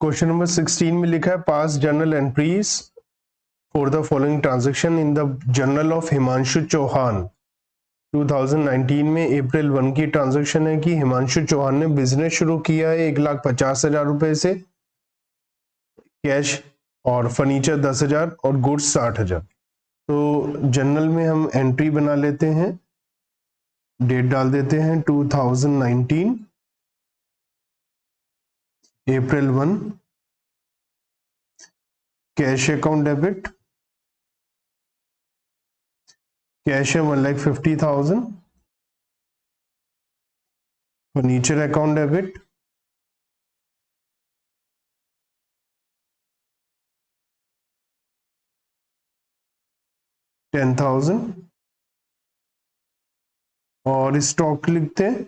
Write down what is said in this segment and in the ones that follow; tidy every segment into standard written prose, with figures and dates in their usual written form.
Question number 16 में लिखा है pass journal entries for the following transaction in the journal of Himanshu Chauhan. 2019 में अप्रैल 1 की ट्रांजैक्शन है कि हिमांशु चौहान ने बिजनेस शुरू किया है 1,50,000 रुपए से, कैश और फर्नीचर 10,000 और गुड्स 60,000। तो जर्नल में हम एंट्री बना लेते हैं, डेट डाल देते हैं 2019 अप्रैल 1, कैश अकाउंट डेबिट, कैश है 1,50,000, फर्नीचर अकाउंट डेबिट, $10,000 और स्टॉक लिखते हैं,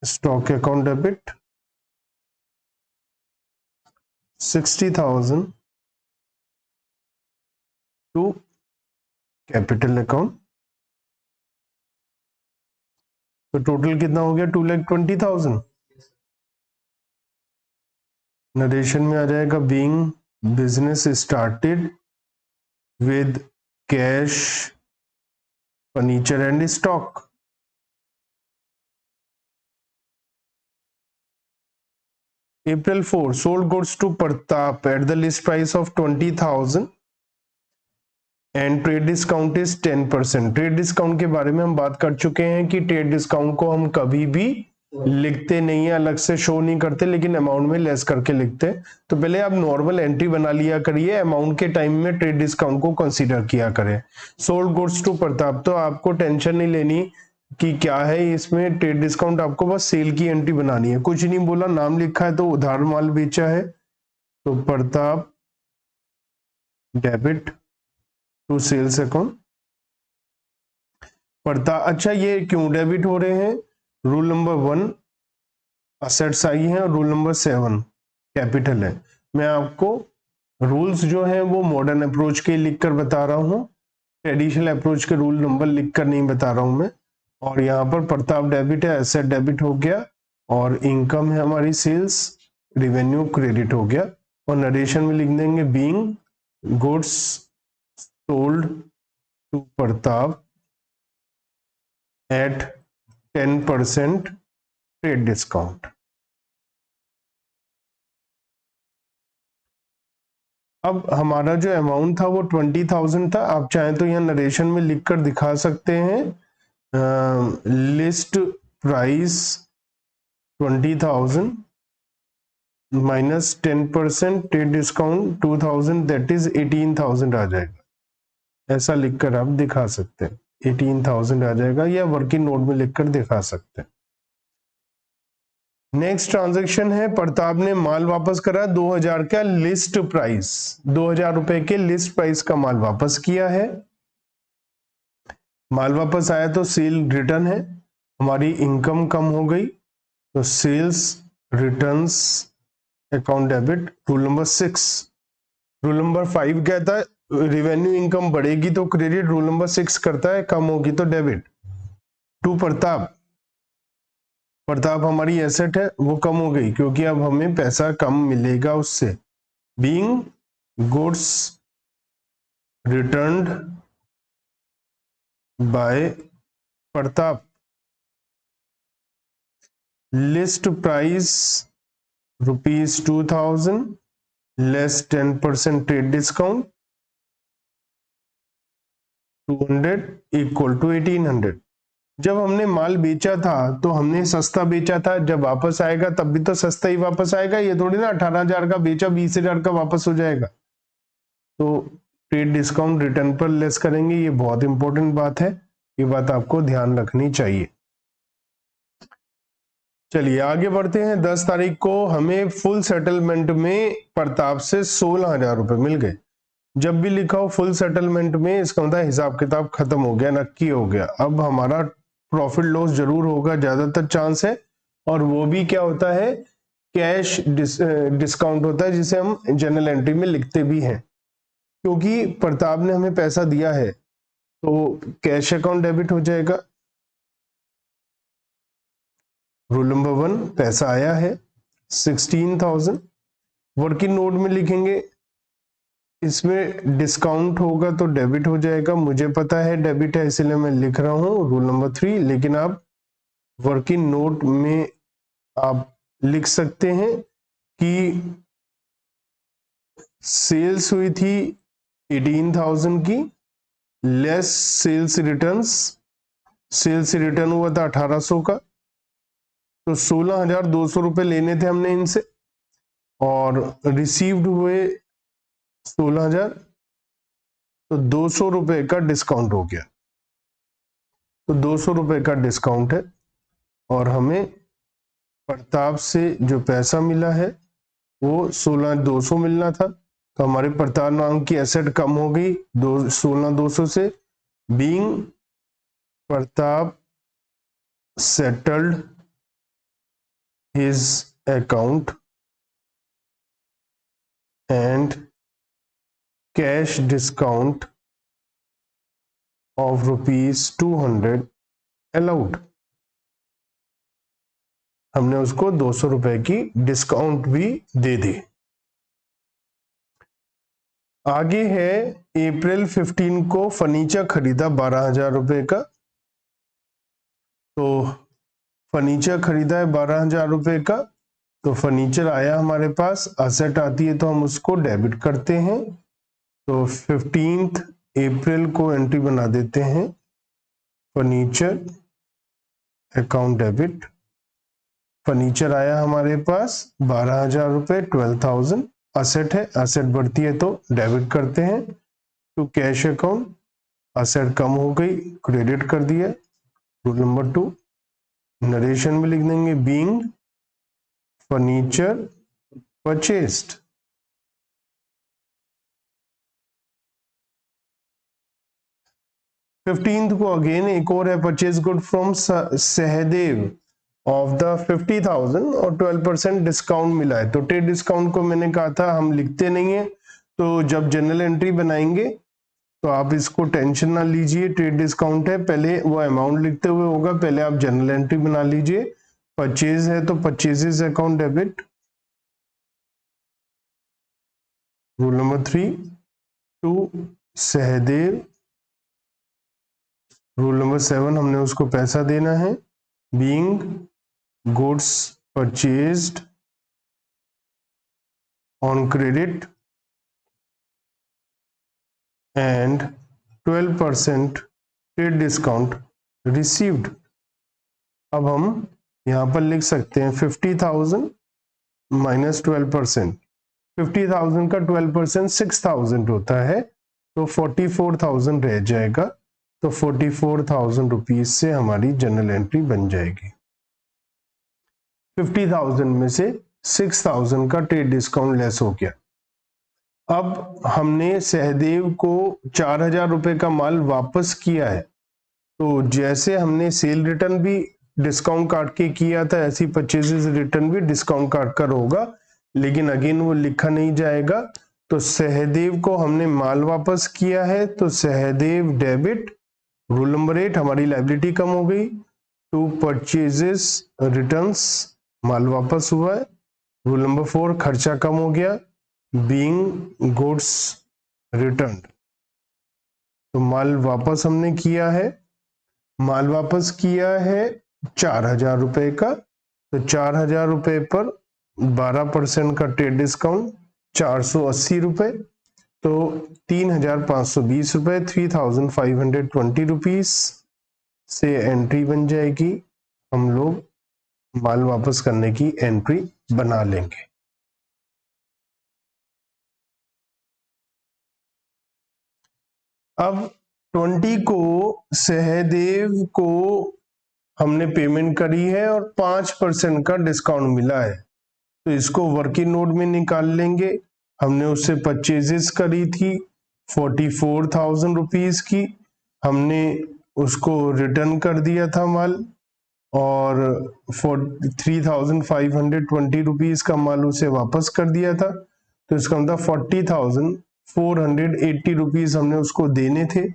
stock account debit 60,000 to capital account. तो टोटल कितना हो गया 2,20,000। नरेशन में आ जाएगा being business started with cash furniture and stock. April 4 sold goods to Pratap at the list price of 20,000 and trade discount is 10%। Trade discount के बारे में हम बात कर चुके हैं कि ट्रेड डिस्काउंट को हम कभी भी लिखते नहीं है, अलग से शो नहीं करते, लेकिन अमाउंट में लेस करके लिखते हैं। तो पहले आप नॉर्मल एंट्री बना लिया करिए, अमाउंट के टाइम में ट्रेड डिस्काउंट को कंसीडर किया करें। सोल्ड गुड्स टू प्रताप, तो आपको टेंशन नहीं लेनी कि क्या है इसमें ट्रेड डिस्काउंट, आपको बस सेल की एंट्री बनानी है। कुछ नहीं बोला, नाम लिखा है तो उधार माल बेचा है, तो Pratap debit to sales account. Pratap, अच्छा ये क्यों डेबिट हो रहे हैं? रूल नंबर 1 असेट्स आई है और रूल नंबर 7 कैपिटल है। मैं आपको रूल्स जो है वो मॉडर्न अप्रोच के लिख कर बता रहा हूँ, ट्रेडिशनल अप्रोच के रूल नंबर लिख कर नहीं बता रहा हूँ मैं। और यहाँ पर प्रताप डेबिट है, एसेट डेबिट हो गया, और इनकम है हमारी सेल्स, रेवेन्यू क्रेडिट हो गया। और नरेशन में लिख देंगे being goods sold to Pratap at 10% trade discount. अब हमारा जो अमाउंट था वो 20,000 था। आप चाहें तो यहाँ नरेशन में लिखकर दिखा सकते हैं, list price 20,000 minus 10% trade discount 2,000, that is 18,000 आ जाएगा। ऐसा लिखकर आप दिखा सकते हैं, 18,000 आ जाएगा, या वर्किंग नोट में लिखकर दिखा सकते हैं। नेक्स्ट ट्रांजैक्शन है, प्रताप ने माल वापस करा 2,000 का लिस्ट प्राइस, 2,000 रुपए के लिस्ट प्राइस का माल वापस किया है। माल वापस आया तो सेल रिटर्न है, हमारी इनकम कम हो गई, तो sales returns account debit rule number 6। Rule number 5 कहता है रेवेन्यू इनकम बढ़ेगी तो क्रेडिट, रूल नंबर 6 करता है कम होगी तो डेबिट। टू प्रताप, प्रताप हमारी एसेट है, वो कम हो गई क्योंकि अब हमें पैसा कम मिलेगा उससे। Being goods returned by Pratap, list price ₹2,000 less 10% trade discount 200 equal to 1,800। जब हमने माल बेचा था तो हमने सस्ता बेचा था, जब वापस आएगा तब भी तो सस्ता ही वापस आएगा। ये थोड़ी ना 18,000 का बेचा 20,000 का वापस हो जाएगा। तो ट्रेड डिस्काउंट रिटर्न पर लेस करेंगे, ये बहुत इंपॉर्टेंट बात है, ये बात आपको ध्यान रखनी चाहिए। चलिए आगे बढ़ते हैं। 10 तारीख को हमें फुल सेटलमेंट में प्रताप से 16,000 रुपए मिल गए। जब भी लिखा हो फुल सेटलमेंट में, इसका मतलब हिसाब किताब खत्म हो गया, नक्की हो गया। अब हमारा प्रॉफिट लॉस जरूर होगा, ज्यादातर चांस है, और वो भी क्या होता है, कैश डिस्काउंट होता है, जिसे हम जर्नल एंट्री में लिखते भी हैं। क्योंकि प्रताप ने हमें पैसा दिया है तो कैश अकाउंट डेबिट हो जाएगा। रूल नंबर 1 पैसा आया है 16,000, वर्किंग नोट में लिखेंगे, इसमें डिस्काउंट होगा तो डेबिट हो जाएगा, मुझे पता है डेबिट है इसलिए मैं लिख रहा हूं रूल नंबर 3, लेकिन आप वर्किंग नोट में आप लिख सकते हैं कि सेल्स हुई थी 18,000 की, less sales returns, sales return हुआ था 1800 का, तो 16,200 रुपए लेने थे हमने इनसे और रिसीव्ड हुए 16,000, तो 200 रुपए का डिस्काउंट हो गया, तो 200 रुपए का डिस्काउंट है और हमें प्रताप से जो पैसा मिला है वो 16,200 मिलना था, तो हमारे प्रताप नाम की एसेट कम हो गई 16,200 से। Being Pratap settled his account and cash discount of ₹200 allowed, हमने उसको 200 रुपए की डिस्काउंट भी दे दी। आगे है अप्रैल 15 को फर्नीचर खरीदा 12,000 रुपए का, तो फर्नीचर खरीदा है 12,000 रुपए का, तो फर्नीचर आया हमारे पास, असेट आती है तो हम उसको डेबिट करते हैं, तो 15 अप्रैल को एंट्री बना देते हैं फर्नीचर अकाउंट डेबिट, फर्नीचर आया हमारे पास 12,000 रुपए, 12,000 असेट है, असेट बढ़ती है तो डेबिट करते हैं टू कैश अकाउंट, असेट कम हो गई क्रेडिट कर दिया। रूल नंबर 2 नरेशन में लिख देंगे बीइंग फर्नीचर परचेस्ड, फिफ्टींथ को अगेन एक और है purchase good from Sahdev of the 50,000 और 12% डिस्काउंट मिला है, तो ट्रेड डिस्काउंट को मैंने कहा था हम लिखते नहीं है, तो जब जनरल एंट्री बनाएंगे तो आप इसको टेंशन ना लीजिए, ट्रेड डिस्काउंट है पहले वो अमाउंट लिखते हुए होगा, पहले आप जनरल एंट्री बना लीजिए। परचेज है तो purchases account debit. Rule number 3 to Sahdev, rule number 7 हमने उसको पैसा देना है, being goods purchased on credit and 12% trade discount received. अब हम यहां पर लिख सकते हैं 50,000 माइनस 12%, 50,000 का 12% 6,000 होता है, तो 44,000 रह जाएगा, तो 44,000 रुपीज से हमारी जनरल एंट्री बन जाएगी। 50,000 में से 6,000 का ट्रेड डिस्काउंट लेस हो गया। अब हमने सहदेव को 4,000 रुपए का माल वापस किया है, तो जैसे हमने सेल रिटर्न भी डिस्काउंट काट के किया था ऐसी परचेजेस रिटर्न भी डिस्काउंट काट कर होगा, लेकिन अगेन वो लिखा नहीं जाएगा, तो सहदेव को हमने माल वापस किया है तो सहदेव डेबिट। रूल नंबर 8 हमारी लायबिलिटी कम हो गई, टू परचेजेस रिटर्न्स माल वापस हुआ है। रूल नंबर 4 खर्चा कम हो गया, बीइंग गुड्स रिटर्न्ड, तो माल वापस हमने किया है, माल वापस किया है 4,000 रुपए का, तो 4,000 रुपए पर 12% का ट्रेड डिस्काउंट 480 रुपए, तो 3,520 रुपए 3,520 रुपीज से एंट्री बन जाएगी, हम लोग माल वापस करने की एंट्री बना लेंगे। अब 20 को सहदेव को हमने पेमेंट करी है और 5% का डिस्काउंट मिला है, तो इसको वर्किंग नोट में निकाल लेंगे। हमने उससे परचेजेस करी थी 44,000 रुपीज की, हमने उसको रिटर्न कर दिया था माल और 3,520 रुपीज का माल उसे वापस कर दिया था, तो इसका मतलब 40,480 रुपीज हमने उसको देने थे,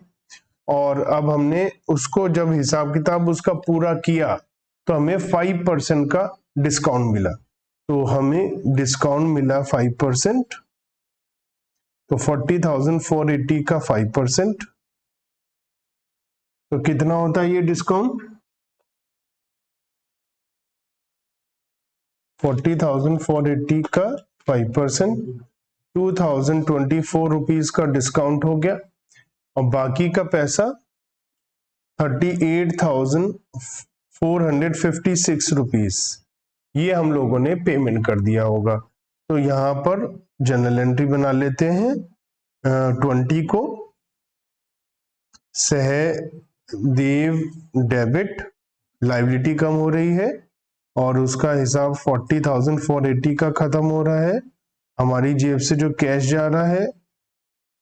और अब हमने उसको जब हिसाब किताब उसका पूरा किया तो हमें 5% का डिस्काउंट मिला, तो हमें डिस्काउंट मिला 5%, तो 40,480 का 5%, तो कितना होता है ये डिस्काउंट? 40,480 का 5%, 2,024 रुपीज का डिस्काउंट हो गया, और बाकी का पैसा 38,456 रुपीज ये हम लोगों ने पेमेंट कर दिया होगा। तो यहाँ पर जनरल एंट्री बना लेते हैं 20 को, सहदेव डेबिट, लायबिलिटी कम हो रही है और उसका हिसाब 40,480 का खत्म हो रहा है। हमारी जेब से जो कैश जा रहा है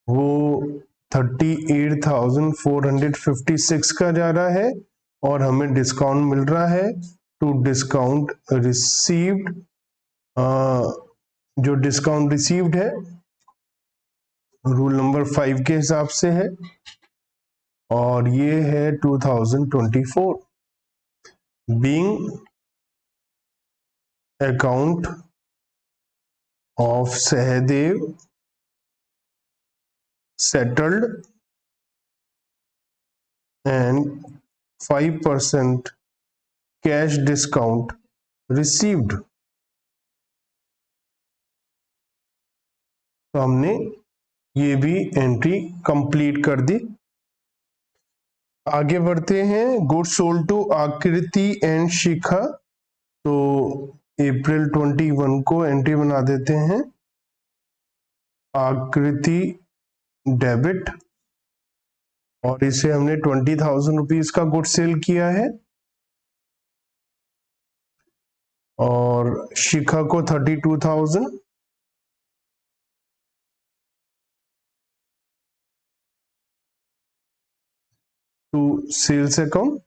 वो 38,456 का जा रहा है, और हमें डिस्काउंट मिल रहा है टू डिस्काउंट रिसीव्ड। जो डिस्काउंट रिसीव्ड है रूल नंबर 5 के हिसाब से है, और ये है 2024 being account of Sahdev settled and 5% cash discount received। तो हमने ये भी एंट्री कंप्लीट कर दी। आगे बढ़ते हैं, गुड्स सोल्ड टू आकृति एंड शिखा। तो अप्रैल 21 को एंट्री बना देते हैं, आकृति डेबिट, और इसे हमने 20,000 रुपीज का गुड सेल किया है, और शिखा को 32,000, to sales account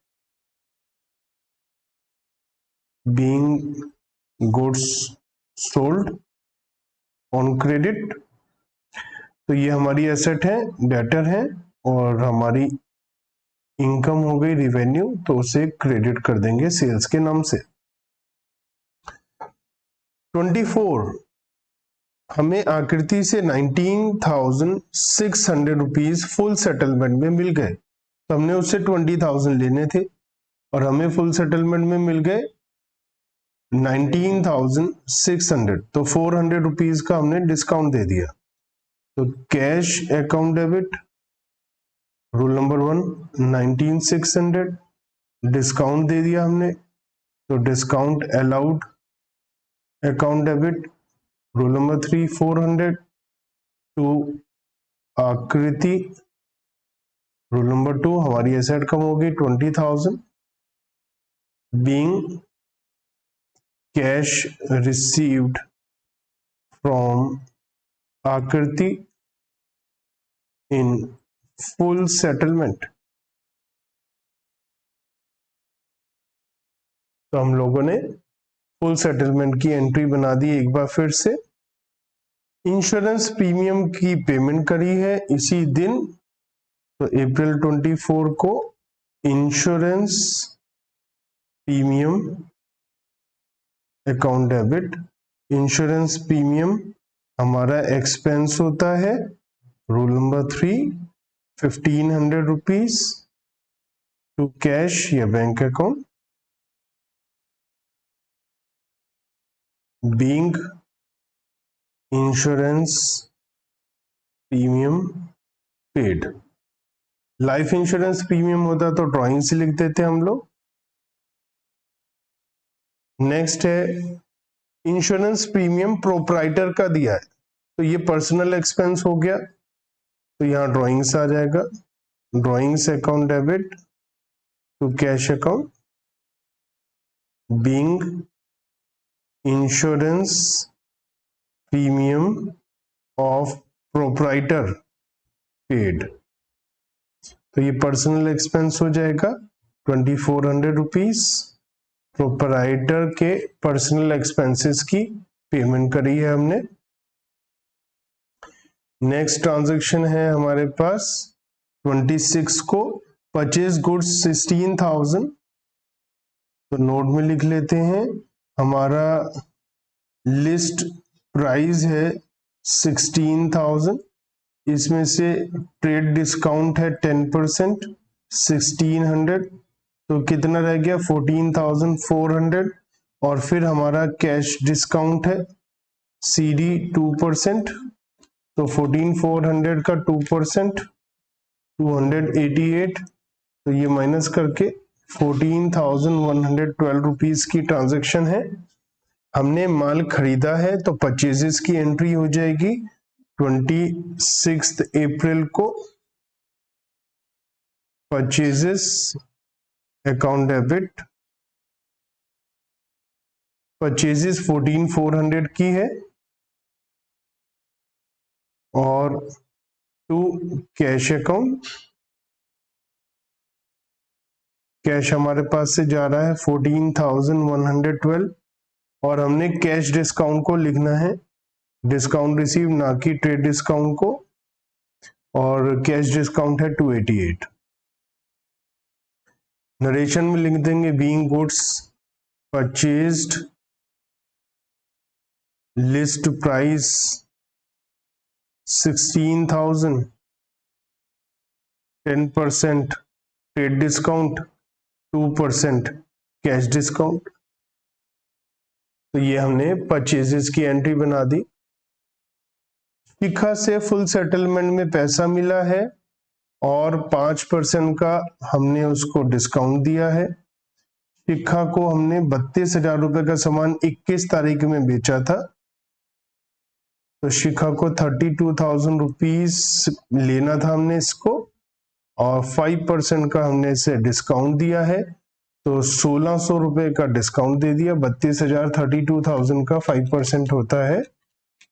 being goods sold on credit. तो ये हमारी एसेट है, डेटर है, और हमारी इनकम हो गई रिवेन्यू, तो उसे क्रेडिट कर देंगे सेल्स के नाम से। 24 हमें आकृति से 19,600 रुपीज फुल सेटलमेंट में मिल गए, तो हमने उससे 20,000 लेने थे और हमें फुल सेटलमेंट में मिल गए 19,600, तो 400 रुपीज का हमने डिस्काउंट दे दिया। तो cash account debit rule number 1 19,600, discount दे दिया हमने, तो discount allowed account debit rule number 3 400 to Akriti rule number 2, हमारी एसेट कम होगी 20,000 बीइंग कैश रिसीव्ड फ्रॉम आकृति इन फुल सेटलमेंट। तो हम लोगों ने फुल सेटलमेंट की एंट्री बना दी एक बार फिर से। इंश्योरेंस प्रीमियम की पेमेंट करी है इसी दिन, तो अप्रैल 24 को insurance premium account debit, insurance premium हमारा एक्सपेंस होता है rule number 3 1,500 rupees to cash या bank account being insurance premium paid. Life insurance premium होता तो ड्राइंग से लिख देते हम लोग। नेक्स्ट है इंश्योरेंस प्रीमियम प्रोप्राइटर का दिया है, तो ये पर्सनल एक्सपेंस हो गया, तो यहाँ ड्राइंग्स आ जाएगा, drawings account debit to cash account being insurance premium of proprietor paid. तो ये पर्सनल एक्सपेंस हो जाएगा 2,400 रुपीज, प्रोप्राइटर के पर्सनल एक्सपेंसेस की पेमेंट करी है हमने। नेक्स्ट ट्रांजैक्शन है हमारे पास 26 को परचेज गुड्स 16,000, तो नोट में लिख लेते हैं हमारा लिस्ट प्राइस है 16,000, इसमें से ट्रेड डिस्काउंट है 10%, 1600, तो कितना रह गया 14,400। और फिर हमारा कैश डिस्काउंट है CD 2%, तो 14,400 का 2% 288, तो ये माइनस करके 14,112 रुपीज की ट्रांजैक्शन है। हमने माल खरीदा है तो परचेजेस की एंट्री हो जाएगी 26 अप्रैल को, परचेजेस अकाउंट डेबिट, परचेजेस 14,400 की है और टू कैश अकाउंट, कैश हमारे पास से जा रहा है 14,112 और हमने कैश डिस्काउंट को लिखना है डिस्काउंट रिसीव, ना कि ट्रेड डिस्काउंट को, और कैश डिस्काउंट है 288। नरेशन में लिख देंगे being goods purchased, list price 16,000, 10% trade discount, 2% cash discount. तो ये हमने परचेजेस की एंट्री बना दी। शिखा से फुल सेटलमेंट में पैसा मिला है और 5% का हमने उसको डिस्काउंट दिया है। शिखा को हमने 32,000 रुपए का सामान 21 तारीख में बेचा था, तो शिखा को 32,000 रुपीज लेना था हमने इसको, और 5% का हमने इसे डिस्काउंट दिया है, तो 1,600 रुपए का डिस्काउंट दे दिया। 32,000 32,000 का 5% होता है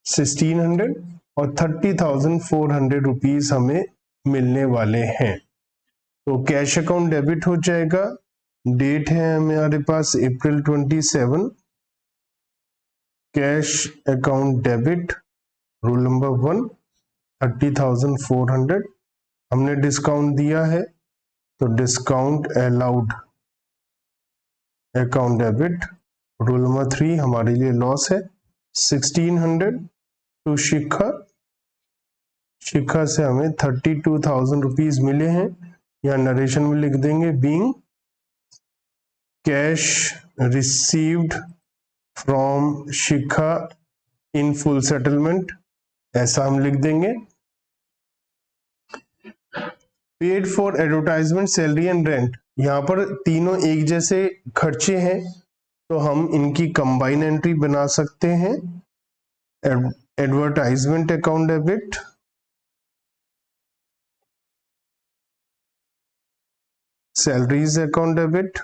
1,600 और 30,400 रुपीज हमें मिलने वाले हैं। तो कैश अकाउंट डेबिट हो जाएगा। डेट है हमारे पास अप्रैल 27। Cash account debit rule number 1 30,400, हमने डिस्काउंट दिया है तो discount allowed account debit rule number 3 हमारे लिए लॉस है 1,600 टू शिखा, शिखा से हमें 32,000 रुपीज मिले हैं। या नरेशन में लिख देंगे being cash received from Shikha in full settlement, ऐसा हम लिख देंगे। Paid for advertisement, salary and rent, यहाँ पर तीनों एक जैसे खर्चे हैं तो हम इनकी कंबाइन एंट्री बना सकते हैं। Advertisement account debit, salaries account debit,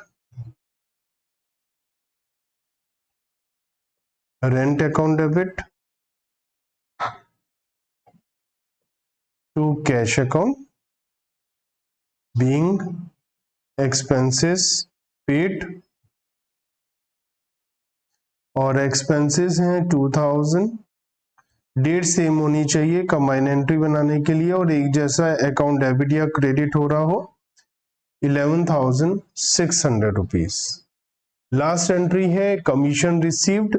rent account debit to cash account being expenses paid, और एक्सपेंसेस हैं 2,000। डेट सेम होनी चाहिए कंबाइन एंट्री बनाने के लिए, और एक जैसा अकाउंट डेबिट या क्रेडिट हो रहा हो 11,600 रुपीज। लास्ट एंट्री है कमीशन रिसीव्ड,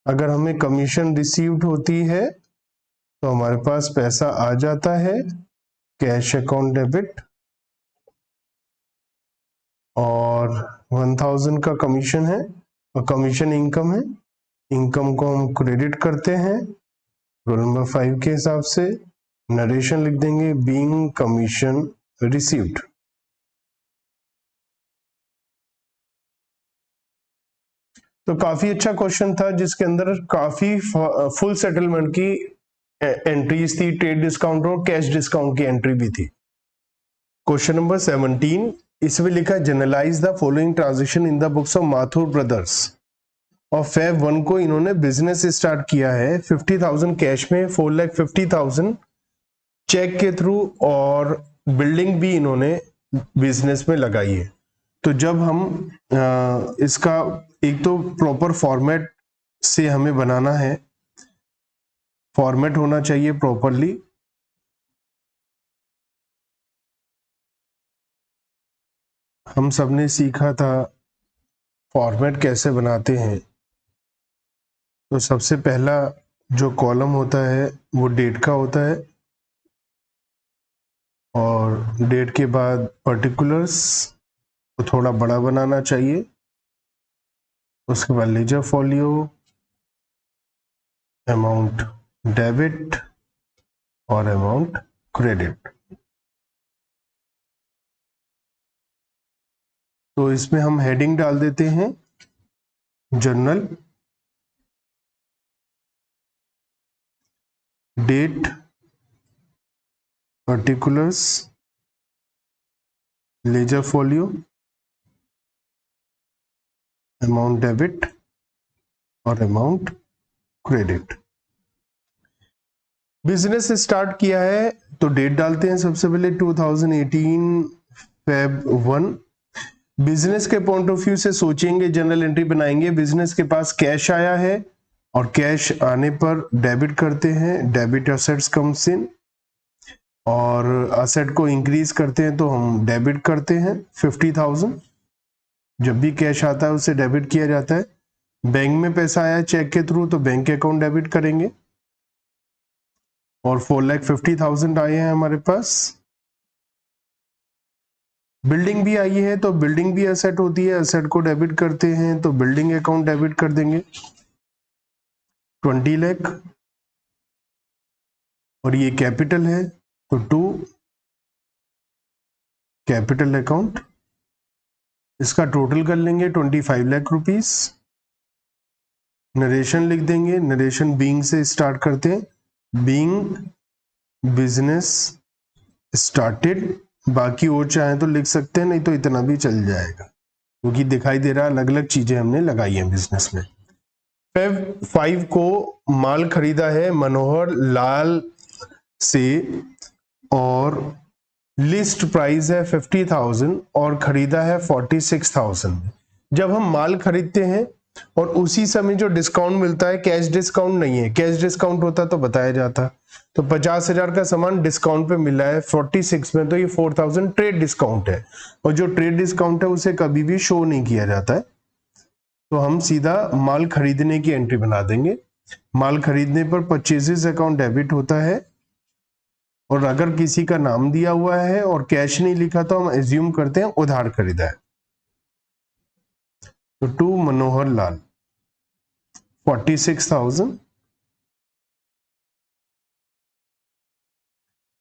अगर हमें कमीशन रिसीव्ड होती है तो हमारे पास पैसा आ जाता है कैश अकाउंट डेबिट, और 1,000 का कमीशन है और कमीशन इनकम है, इनकम को हम क्रेडिट करते हैं रोल नंबर 5 के हिसाब से। नरेशन लिख देंगे बीइंग कमीशन रिसीव्ड। तो काफी अच्छा क्वेश्चन था जिसके अंदर काफी फुल सेटलमेंट की एंट्रीज थी, ट्रेड डिस्काउंट और कैश डिस्काउंट की एंट्री भी थी। क्वेश्चन नंबर 17, इसमें लिखा journalise the following transaction in the books of Mathur Brothers. और Feb 1 को इन्होंने बिजनेस स्टार्ट किया है 50,000 कैश में, 4,50,000 चेक के थ्रू, और बिल्डिंग भी इन्होंने बिजनेस में लगाई है। तो जब हम इसका एक तो प्रॉपर फॉर्मेट से हमें बनाना है, फॉर्मेट होना चाहिए प्रॉपरली। हम सबने सीखा था फॉर्मेट कैसे बनाते हैं। तो सबसे पहला जो कॉलम होता है वो डेट का होता है, और डेट के बाद पर्टिकुलर्स को थोड़ा बड़ा बनाना चाहिए, उसके बाद लेजर फॉलियो, अमाउंट डेबिट और अमाउंट क्रेडिट। तो इसमें हम हेडिंग डाल देते हैं journal, date, particulars, ledger folio, amount debit और अमाउंट क्रेडिट। बिजनेस स्टार्ट किया है तो डेट डालते हैं सबसे पहले 2018 Feb 1। बिजनेस के पॉइंट ऑफ व्यू से सोचेंगे, जनरल एंट्री बनाएंगे। बिजनेस के पास कैश आया है और कैश आने पर डेबिट करते हैं, डेबिट असेट्स कम्स इन, और असेट को इंक्रीज करते हैं तो हम डेबिट करते हैं 50,000। जब भी कैश आता है उसे डेबिट किया जाता है। बैंक में पैसा आया चेक के थ्रू तो बैंक अकाउंट डेबिट करेंगे, और 4,50,000 आए हैं हमारे पास। बिल्डिंग भी आई है तो बिल्डिंग भी एसेट होती है, एसेट को डेबिट करते हैं तो बिल्डिंग अकाउंट डेबिट कर देंगे 20 लाख, और ये कैपिटल है तो टू कैपिटल अकाउंट, इसका टोटल कर लेंगे 25 लाख रुपीस। नरेशन लिख देंगे, नरेशन बीइंग से स्टार्ट करते हैं, बीइंग बिजनेस स्टार्टेड, बाकी और चाहे तो लिख सकते हैं, नहीं तो इतना भी चल जाएगा क्योंकि दिखाई दे रहा अलग अलग चीजें हमने लगाई हैं बिजनेस में। Feb 5 को माल खरीदा है मनोहर लाल से और लिस्ट प्राइस है 50,000 और खरीदा है 46,000। जब हम माल खरीदते हैं और उसी समय जो डिस्काउंट मिलता है, कैश डिस्काउंट नहीं है, कैश डिस्काउंट होता तो बताया जाता। तो 50,000 का सामान डिस्काउंट पे मिला है 46 में, तो ये 4,000 ट्रेड डिस्काउंट है, और जो ट्रेड डिस्काउंट है उसे कभी भी शो नहीं किया जाता है। तो हम सीधा माल खरीदने की एंट्री बना देंगे। माल खरीदने पर परचेजेस अकाउंट डेबिट होता है, और अगर किसी का नाम दिया हुआ है और कैश नहीं लिखा तो हम एज्यूम करते हैं उधार खरीदा है। तो टू मनोहर लाल 46,000।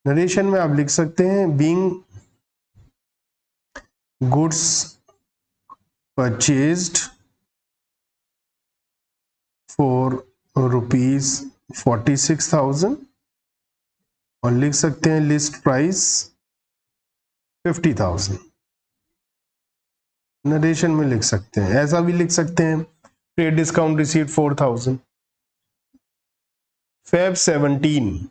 नरेशन में आप लिख सकते हैं बीइंग गुड्स परचेज्ड फॉर ₹46,000, और लिख सकते हैं लिस्ट प्राइस 50,000। नरेशन में लिख सकते हैं, ऐसा भी लिख सकते हैं trade discount received 4,000। Feb 17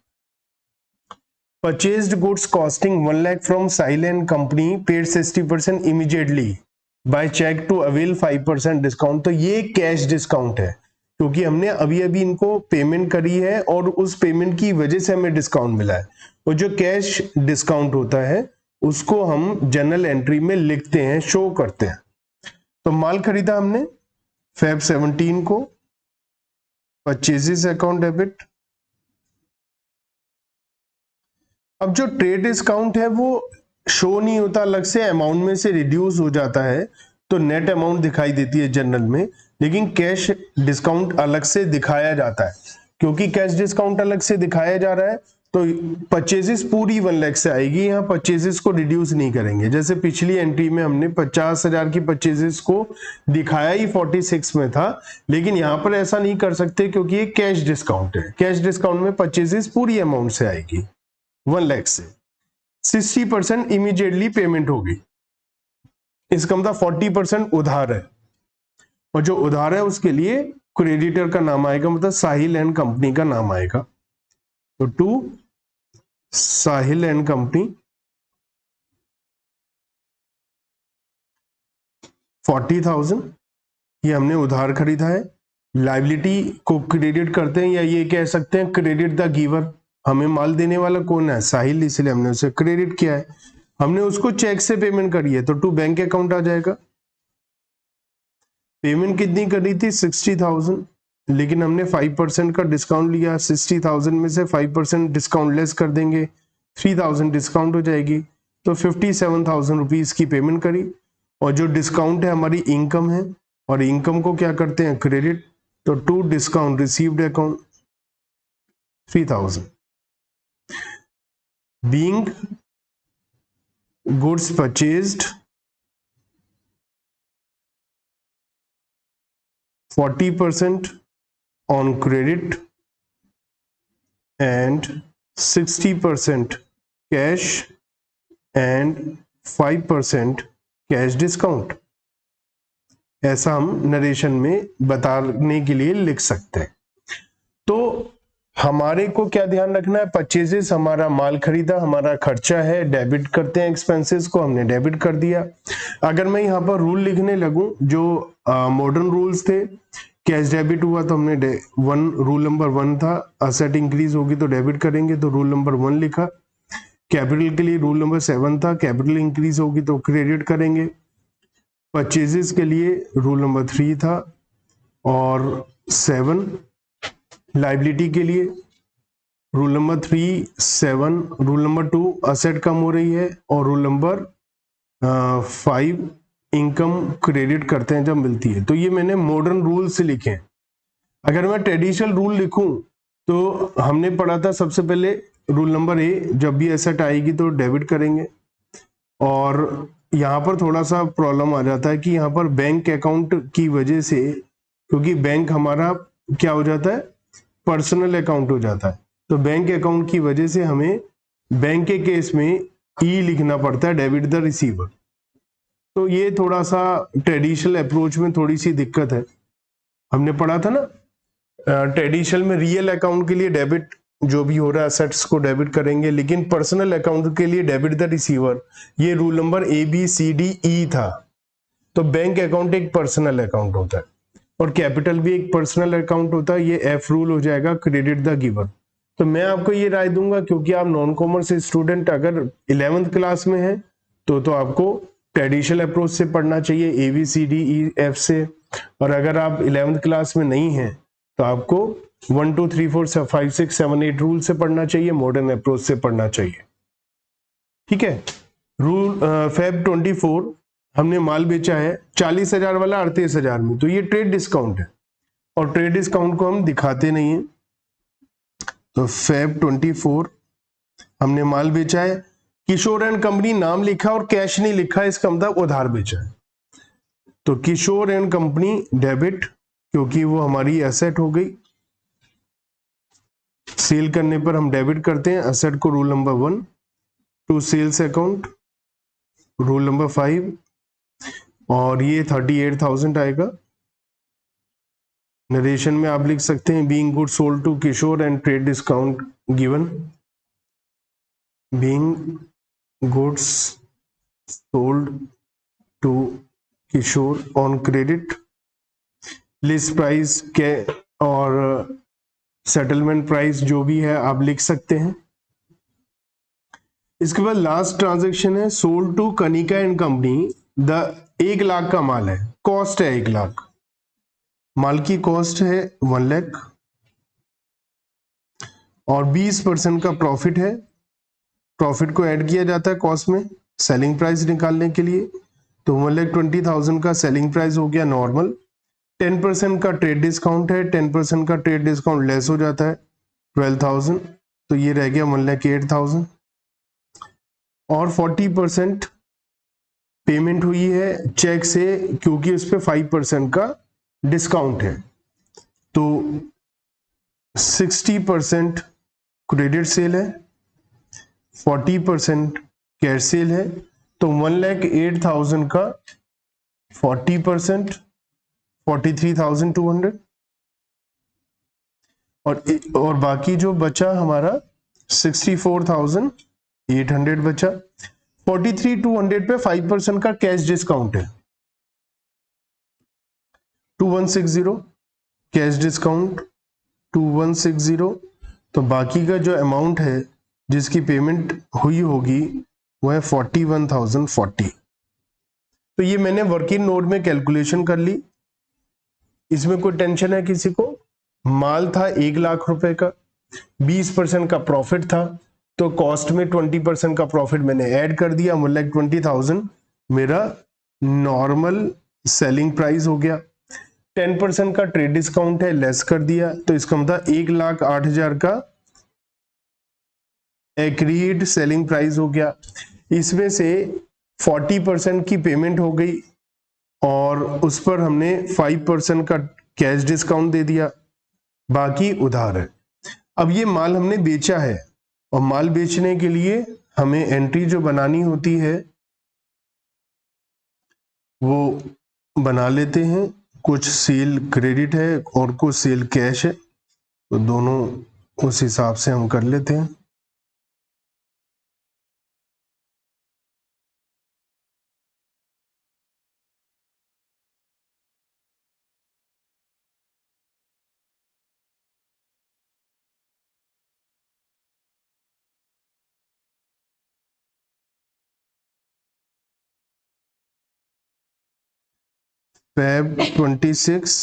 purchased goods costing 1 lakh from Sahil and Company paid 60% immediately by check to avail 5% discount. तो ये कैश डिस्काउंट है क्योंकि हमने अभी अभी इनको पेमेंट करी है और उस पेमेंट की वजह से हमें डिस्काउंट मिला है। और जो कैश डिस्काउंट होता है उसको हम जनरल एंट्री में लिखते हैं, शो करते हैं। तो माल खरीदा हमने Feb 17 को, परचेजेस अकाउंट डेबिट। अब जो ट्रेड डिस्काउंट है वो शो नहीं होता, अलग से अमाउंट में से रिड्यूस हो जाता है तो नेट अमाउंट दिखाई देती है जनरल में, लेकिन कैश डिस्काउंट अलग से दिखाया जाता है। क्योंकि कैश डिस्काउंट अलग से दिखाया जा रहा है तो परचेजेस पूरी 1 लाख से आएगी, यहाँ परचेजेस को रिड्यूस नहीं करेंगे। जैसे पिछली एंट्री में हमने 50,000 की परचेजेस को दिखाया ही 46 में था, लेकिन यहाँ पर ऐसा नहीं कर सकते क्योंकि ये कैश डिस्काउंट है। कैश डिस्काउंट में परचेजेस पूरी अमाउंट से आएगी 1 लाख से। 60% इमीडिएटली पेमेंट होगी, इसका मतलब 40% उधार है, और जो उधार है उसके लिए क्रेडिटर का नाम आएगा, मतलब साहिल एंड कंपनी का नाम आएगा। तो टू साहिल एंड कंपनी 40,000 ये हमने उधार खरीदा है। लायबिलिटी को क्रेडिट करते हैं, या ये कह सकते हैं क्रेडिट द गिवर। हमें माल देने वाला कौन है? साहिल, इसलिए हमने उसे क्रेडिट किया है। हमने उसको चेक से पेमेंट करी है तो टू बैंक अकाउंट आ जाएगा। पेमेंट कितनी करी थी? 60,000। लेकिन हमने 5% का डिस्काउंट लिया, 60,000 में से 5% डिस्काउंट लेस कर देंगे, 3,000 डिस्काउंट हो जाएगी, तो 57,000 रुपीज की पेमेंट करी। और जो डिस्काउंट है हमारी इनकम है, और इनकम को क्या करते हैं, क्रेडिट, तो to discount received account 3,000। Being goods purchased 40% on credit and 60% cash and 5% cash discount, ऐसा हम नरेशन में बताने के लिए लिख सकते हैं। तो हमारे को क्या ध्यान रखना है, परचेजेस हमारा माल खरीदा, हमारा खर्चा है, डेबिट करते हैं, एक्सपेंसेस को हमने डेबिट कर दिया। अगर मैं यहाँ पर रूल लिखने लगूं जो मॉडर्न रूल्स थे, कैश डेबिट हुआ तो हमने रूल नंबर 1 था, असेट इंक्रीज होगी तो डेबिट करेंगे, तो रूल नंबर 1 लिखा। कैपिटल के लिए रूल नंबर 7 था, कैपिटल इंक्रीज होगी तो क्रेडिट करेंगे। परचेजेस के लिए रूल नंबर 3 था और 7। लाइबिलिटी के लिए rule number 3, 7, rule number 2 asset कम हो रही है, और रूल नंबर 5 इनकम क्रेडिट करते हैं जब मिलती है। तो ये मैंने मॉडर्न रूल से लिखे हैं। अगर मैं ट्रेडिशनल रूल लिखूं तो हमने पढ़ा था सबसे पहले रूल नंबर ए, जब भी एसेट आएगी तो डेबिट करेंगे। और यहाँ पर थोड़ा सा प्रॉब्लम आ जाता है कि यहाँ पर बैंक अकाउंट की वजह से, क्योंकि बैंक हमारा क्या हो जाता है, पर्सनल अकाउंट हो जाता है, तो बैंक अकाउंट की वजह से हमें बैंक के केस में ई लिखना पड़ता है, डेबिट द रिसीवर। तो ये थोड़ा सा ट्रेडिशनल अप्रोच में थोड़ी सी दिक्कत है। हमने पढ़ा था ना ट्रेडिशनल में रियल अकाउंट के लिए डेबिट जो भी हो रहा है असेट्स को डेबिट करेंगे, लेकिन पर्सनल अकाउंट के लिए डेबिट द रिसीवर, ये रूल नंबर ABCDE था। तो बैंक अकाउंट एक पर्सनल अकाउंट होता है और कैपिटल भी एक पर्सनल अकाउंट होता है, ये F रूल हो जाएगा, क्रेडिट द गिवर। तो मैं आपको ये राय दूंगा, क्योंकि आप नॉन कॉमर्स स्टूडेंट अगर 11th क्लास में है तो आपको ट्रेडिशनल अप्रोच से पढ़ना चाहिए, ABCDEF से। और अगर आप 11th क्लास में नहीं है तो आपको 1 2 3 4 5 6 7 8 रूल से पढ़ना चाहिए, मॉडर्न अप्रोच से पढ़ना चाहिए। ठीक है। रूल Feb 24 हमने माल बेचा है 40,000 वाला 38,000 में, तो ये ट्रेड डिस्काउंट है और ट्रेड डिस्काउंट को हम दिखाते नहीं है। तो Feb 24 हमने माल बेचा है, किशोर एंड कंपनी नाम लिखा और कैश नहीं लिखा, इसका मतलब उधार बेचा है। तो किशोर एंड कंपनी डेबिट, क्योंकि वो हमारी एसेट हो गई, सेल करने पर हम डेबिट करते हैं एसेट को, rule number 1। To sales account rule number 5, और ये 38,000 आएगा। नरेशन में आप लिख सकते हैं being good sold to Kishore and trade discount given. Being goods sold to Kishore on credit, list price के और सेटलमेंट प्राइस जो भी है आप लिख सकते हैं। इसके बाद लास्ट ट्रांजैक्शन है sold to Kanika and company, 1 lakh का माल है, कॉस्ट है 1 लाख, माल की कॉस्ट है 1 लाख और 20% का प्रॉफिट है। प्रॉफिट को ऐड किया जाता है कॉस्ट में सेलिंग प्राइस निकालने के लिए, तो 1,20,000 का सेलिंग प्राइस हो गया नॉर्मल। 10% का ट्रेड डिस्काउंट है, 10% का ट्रेड डिस्काउंट लेस हो जाता है 12,000, तो ये रह गया 1,08,000। और 40% पेमेंट हुई है चेक से, क्योंकि उस पर 5% का डिस्काउंट है, तो 60% क्रेडिट सेल है, 40% कैश सेल है, तो 1,08,000 का 40% 43,200 और बाकी जो बचा हमारा 64,800 बचा। 43,200 पे 5% का कैश डिस्काउंट है, 2,160 कैश डिस्काउंट 2,160, तो बाकी का जो अमाउंट है जिसकी पेमेंट हुई होगी वो है 41,040। तो ये मैंने वर्किंग नोट में कैलकुलेशन कर ली, इसमें कोई टेंशन है किसी को? माल था 1,00,000 रुपए का, 20% का प्रॉफिट था, तो कॉस्ट में 20% का प्रॉफिट मैंने ऐड कर दिया, 1,20,000 मेरा नॉर्मल सेलिंग प्राइस हो गया। 10% का ट्रेड डिस्काउंट है, लेस कर दिया, तो इसका मतलब 1,08,000 का एग्रीड सेलिंग प्राइस हो गया। इसमें से 40% की पेमेंट हो गई और उस पर हमने 5% का कैश डिस्काउंट दे दिया, बाकी उधार है। अब ये माल हमने बेचा है और माल बेचने के लिए हमें एंट्री जो बनानी होती है वो बना लेते हैं। कुछ सेल क्रेडिट है और कुछ सेल कैश है, तो दोनों उस हिसाब से हम कर लेते हैं। Feb 26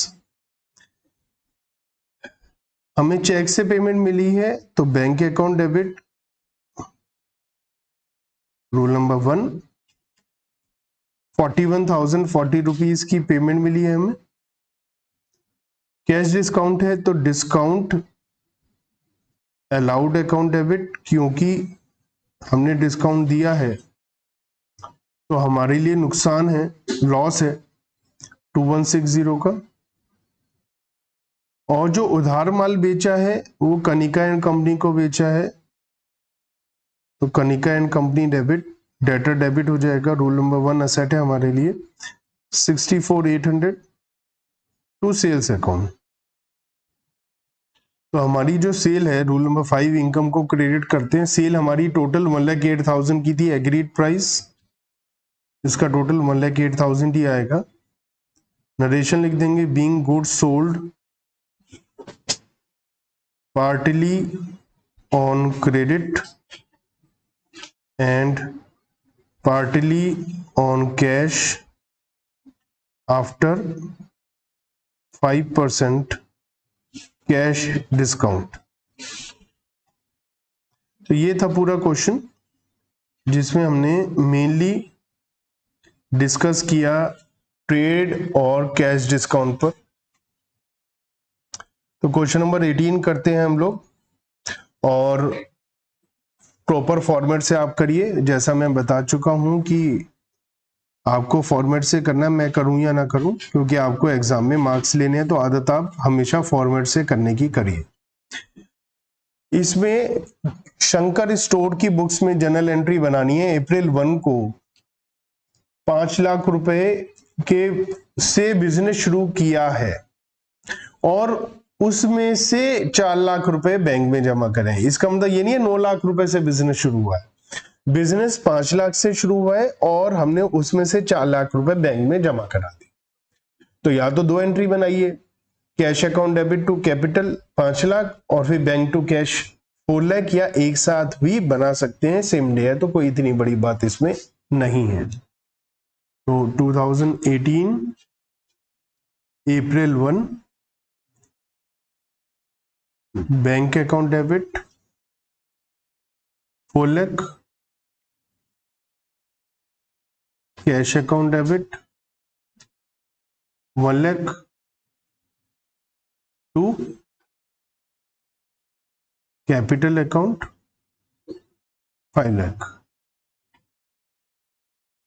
हमें चेक से पेमेंट मिली है, तो bank account debit, rule number 1, 41,040 rupees की पेमेंट मिली है हमें। कैश डिस्काउंट है तो डिस्काउंट अलाउड अकाउंट डेबिट, क्योंकि हमने डिस्काउंट दिया है तो हमारे लिए नुकसान है, लॉस है 2160 का। और जो उधार माल बेचा है वो कनिका एंड कंपनी को बेचा है, तो Kanika and company debit, debtor debit हो जाएगा। रूल नंबर 1 असेट है हमारे लिए 64,800 टू सेल्स अकाउंट। तो हमारी जो सेल है, रूल नंबर 5 इनकम को क्रेडिट करते हैं। सेल हमारी टोटल 1,08,000 की थी, एग्रीड प्राइस, इसका टोटल 1,08,000 ही आएगा। नरेशन लिख देंगे, being goods sold partly on credit and partly on cash after 5% cash discount. तो ये था पूरा क्वेश्चन जिसमें हमने मेनली डिस्कस किया ट्रेड और कैश डिस्काउंट पर। तो क्वेश्चन नंबर 18 करते हैं हम लोग, और प्रॉपर फॉर्मेट से आप करिए। जैसा मैं बता चुका हूं कि आपको फॉर्मेट से करना है, मैं करूं या ना करूं, क्योंकि आपको एग्जाम में मार्क्स लेने हैं, तो आदत आप हमेशा फॉर्मेट से करने की करिए। इसमें शंकर स्टोर की बुक्स में जनरल एंट्री बनानी है। अप्रैल 1 को 5 लाख रुपए के से बिजनेस शुरू किया है और उसमें से 4 लाख रुपए बैंक में जमा करें। इसका मतलब ये नहीं है 9 लाख रुपए से बिजनेस शुरू हुआ है, बिजनेस 5 लाख से शुरू हुआ है और हमने उसमें से 4 लाख रुपए बैंक में जमा करा दी। तो या तो 2 एंट्री बनाइए, cash account debit to capital 5 lakh और फिर बैंक टू कैश 4 लाख, या एक साथ भी बना सकते हैं, सेम डे है तो कोई इतनी बड़ी बात इसमें नहीं है। तो 2018 April 1 bank account debit 4 lakh, cash account debit 1 lakh to capital account 5 lakh.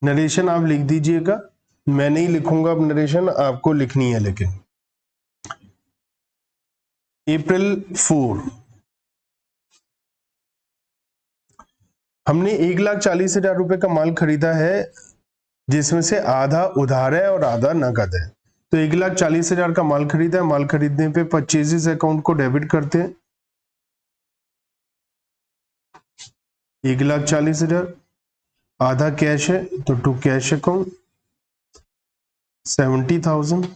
Narration आप लिख दीजिएगा, मैं नहीं लिखूंगा अब नरेशन, आपको लिखनी है। लेकिन अप्रैल 4 हमने 1,40,000 रुपए का माल खरीदा है, जिसमें से आधा उधार है और आधा नकद है। तो 1,40,000 का माल खरीदा है, माल खरीदने पे परचेजेस अकाउंट को डेबिट करते हैं। 1,40,000 आधा कैश है तो टू कैश अकाउंट 70,000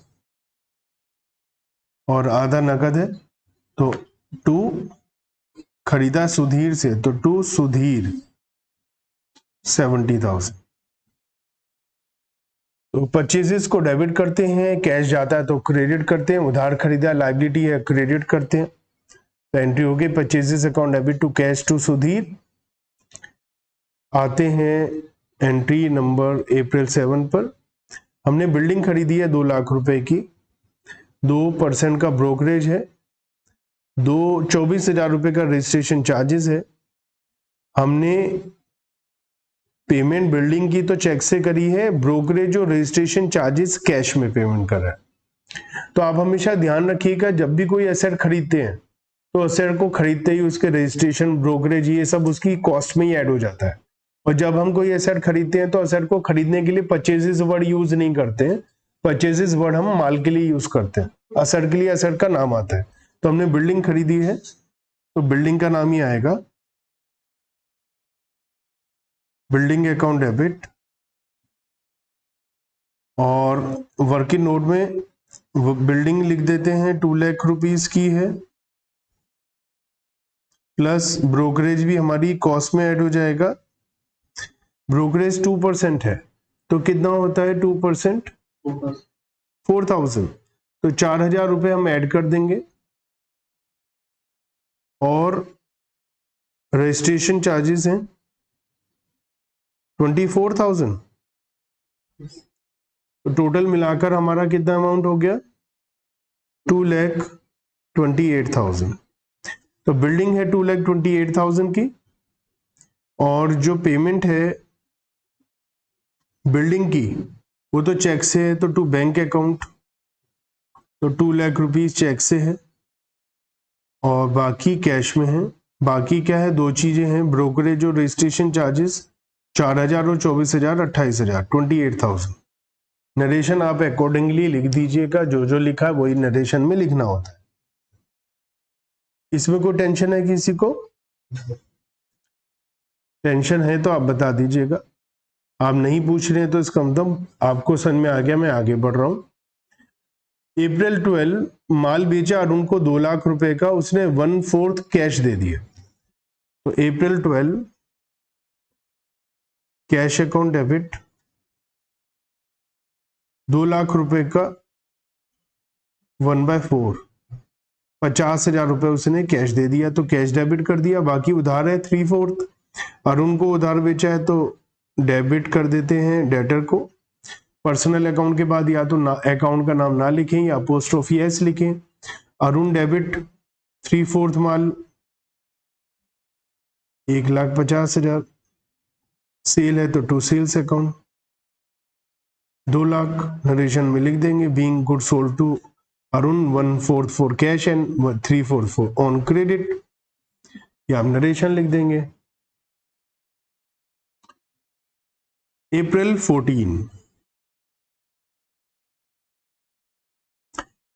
और आधा नकद है तो टू खरीदा सुधीर से तो टू सुधीर 70,000। तो परचेजेस को डेबिट करते हैं, कैश जाता है तो क्रेडिट करते हैं, उधार खरीदा लायबिलिटी है क्रेडिट करते हैं। तो एंट्री होगी purchases account debit to cash to Sudhir. आते हैं एंट्री नंबर अप्रैल 7 पर। हमने बिल्डिंग खरीदी है 2 लाख रुपए की, 2% का ब्रोकरेज है, 24,000 रुपए का रजिस्ट्रेशन चार्जेस है। हमने पेमेंट बिल्डिंग की तो चेक से करी है, ब्रोकरेज और रजिस्ट्रेशन चार्जेस कैश में पेमेंट कर रहा है। तो आप हमेशा ध्यान रखिएगा जब भी कोई एसेट खरीदते हैं तो एसेट को खरीदते ही उसके रजिस्ट्रेशन ब्रोकरेज ये सब उसकी कॉस्ट में ही ऐड हो जाता है। और जब हम कोई एसेट खरीदते हैं तो एसेट को खरीदने के लिए परचेजेस वर्ड यूज नहीं करते हैं, परचेजेस वर्ड हम माल के लिए यूज करते हैं, एसेट के लिए एसेट का नाम आता है। तो हमने बिल्डिंग खरीदी है तो बिल्डिंग का नाम ही आएगा बिल्डिंग अकाउंट डेबिट, और वर्किंग नोट में बिल्डिंग लिख देते हैं 2 लाख रुपीस की है, प्लस ब्रोकरेज भी हमारी कॉस्ट में ऐड हो जाएगा। ब्रोकरेज 2% है तो कितना होता है 2%? 4,000। तो 4,000 रुपए हम ऐड कर देंगे, और रजिस्ट्रेशन चार्जेस हैं 24,000। तो टोटल मिलाकर हमारा कितना अमाउंट हो गया? 2,28,000। तो बिल्डिंग है 2,28,000 की, और जो पेमेंट है बिल्डिंग की वो तो चेक से है, तो टू बैंक अकाउंट, तो 2 लाख रुपीस चेक से है और बाकी कैश में है। बाकी क्या है? 2 चीजें हैं, ब्रोकरेज और रजिस्ट्रेशन चार्जेस 4,000 और 24,000 28,000 28,000। नरेशन आप अकॉर्डिंगली लिख दीजिएगा, जो जो लिखा है वही नरेशन में लिखना होता है। इसमें कोई टेंशन है किसी को? टेंशन है तो आप बता दीजिएगा, आप नहीं पूछ रहे हैं तो इसका मतलब आपको समझ में आ गया, मैं आगे बढ़ रहा हूं। अप्रैल 12 माल बेचा अरुण को 2 लाख रुपए का, उसने 1/4 कैश दे दिया। तो अप्रैल 12 कैश अकाउंट डेबिट 2 लाख रुपए का 1/4 50,000 रुपए उसने कैश दे दिया, तो कैश डेबिट कर दिया। बाकी उधार है 3/4, अरुण को उधार बेचा है तो डेबिट कर देते हैं डेटर को। पर्सनल अकाउंट के बाद या तो अकाउंट का नाम ना लिखें या पोस्ट ऑफ एस लिखें। अरुण डेबिट 3/4 माल 1,50,000, सेल है तो to sales account 2 lakh narration में लिख देंगे, being good sold to Arun 1/4 for cash and 3/4 for on credit, या आप नरेशन लिख देंगे। अप्रैल 14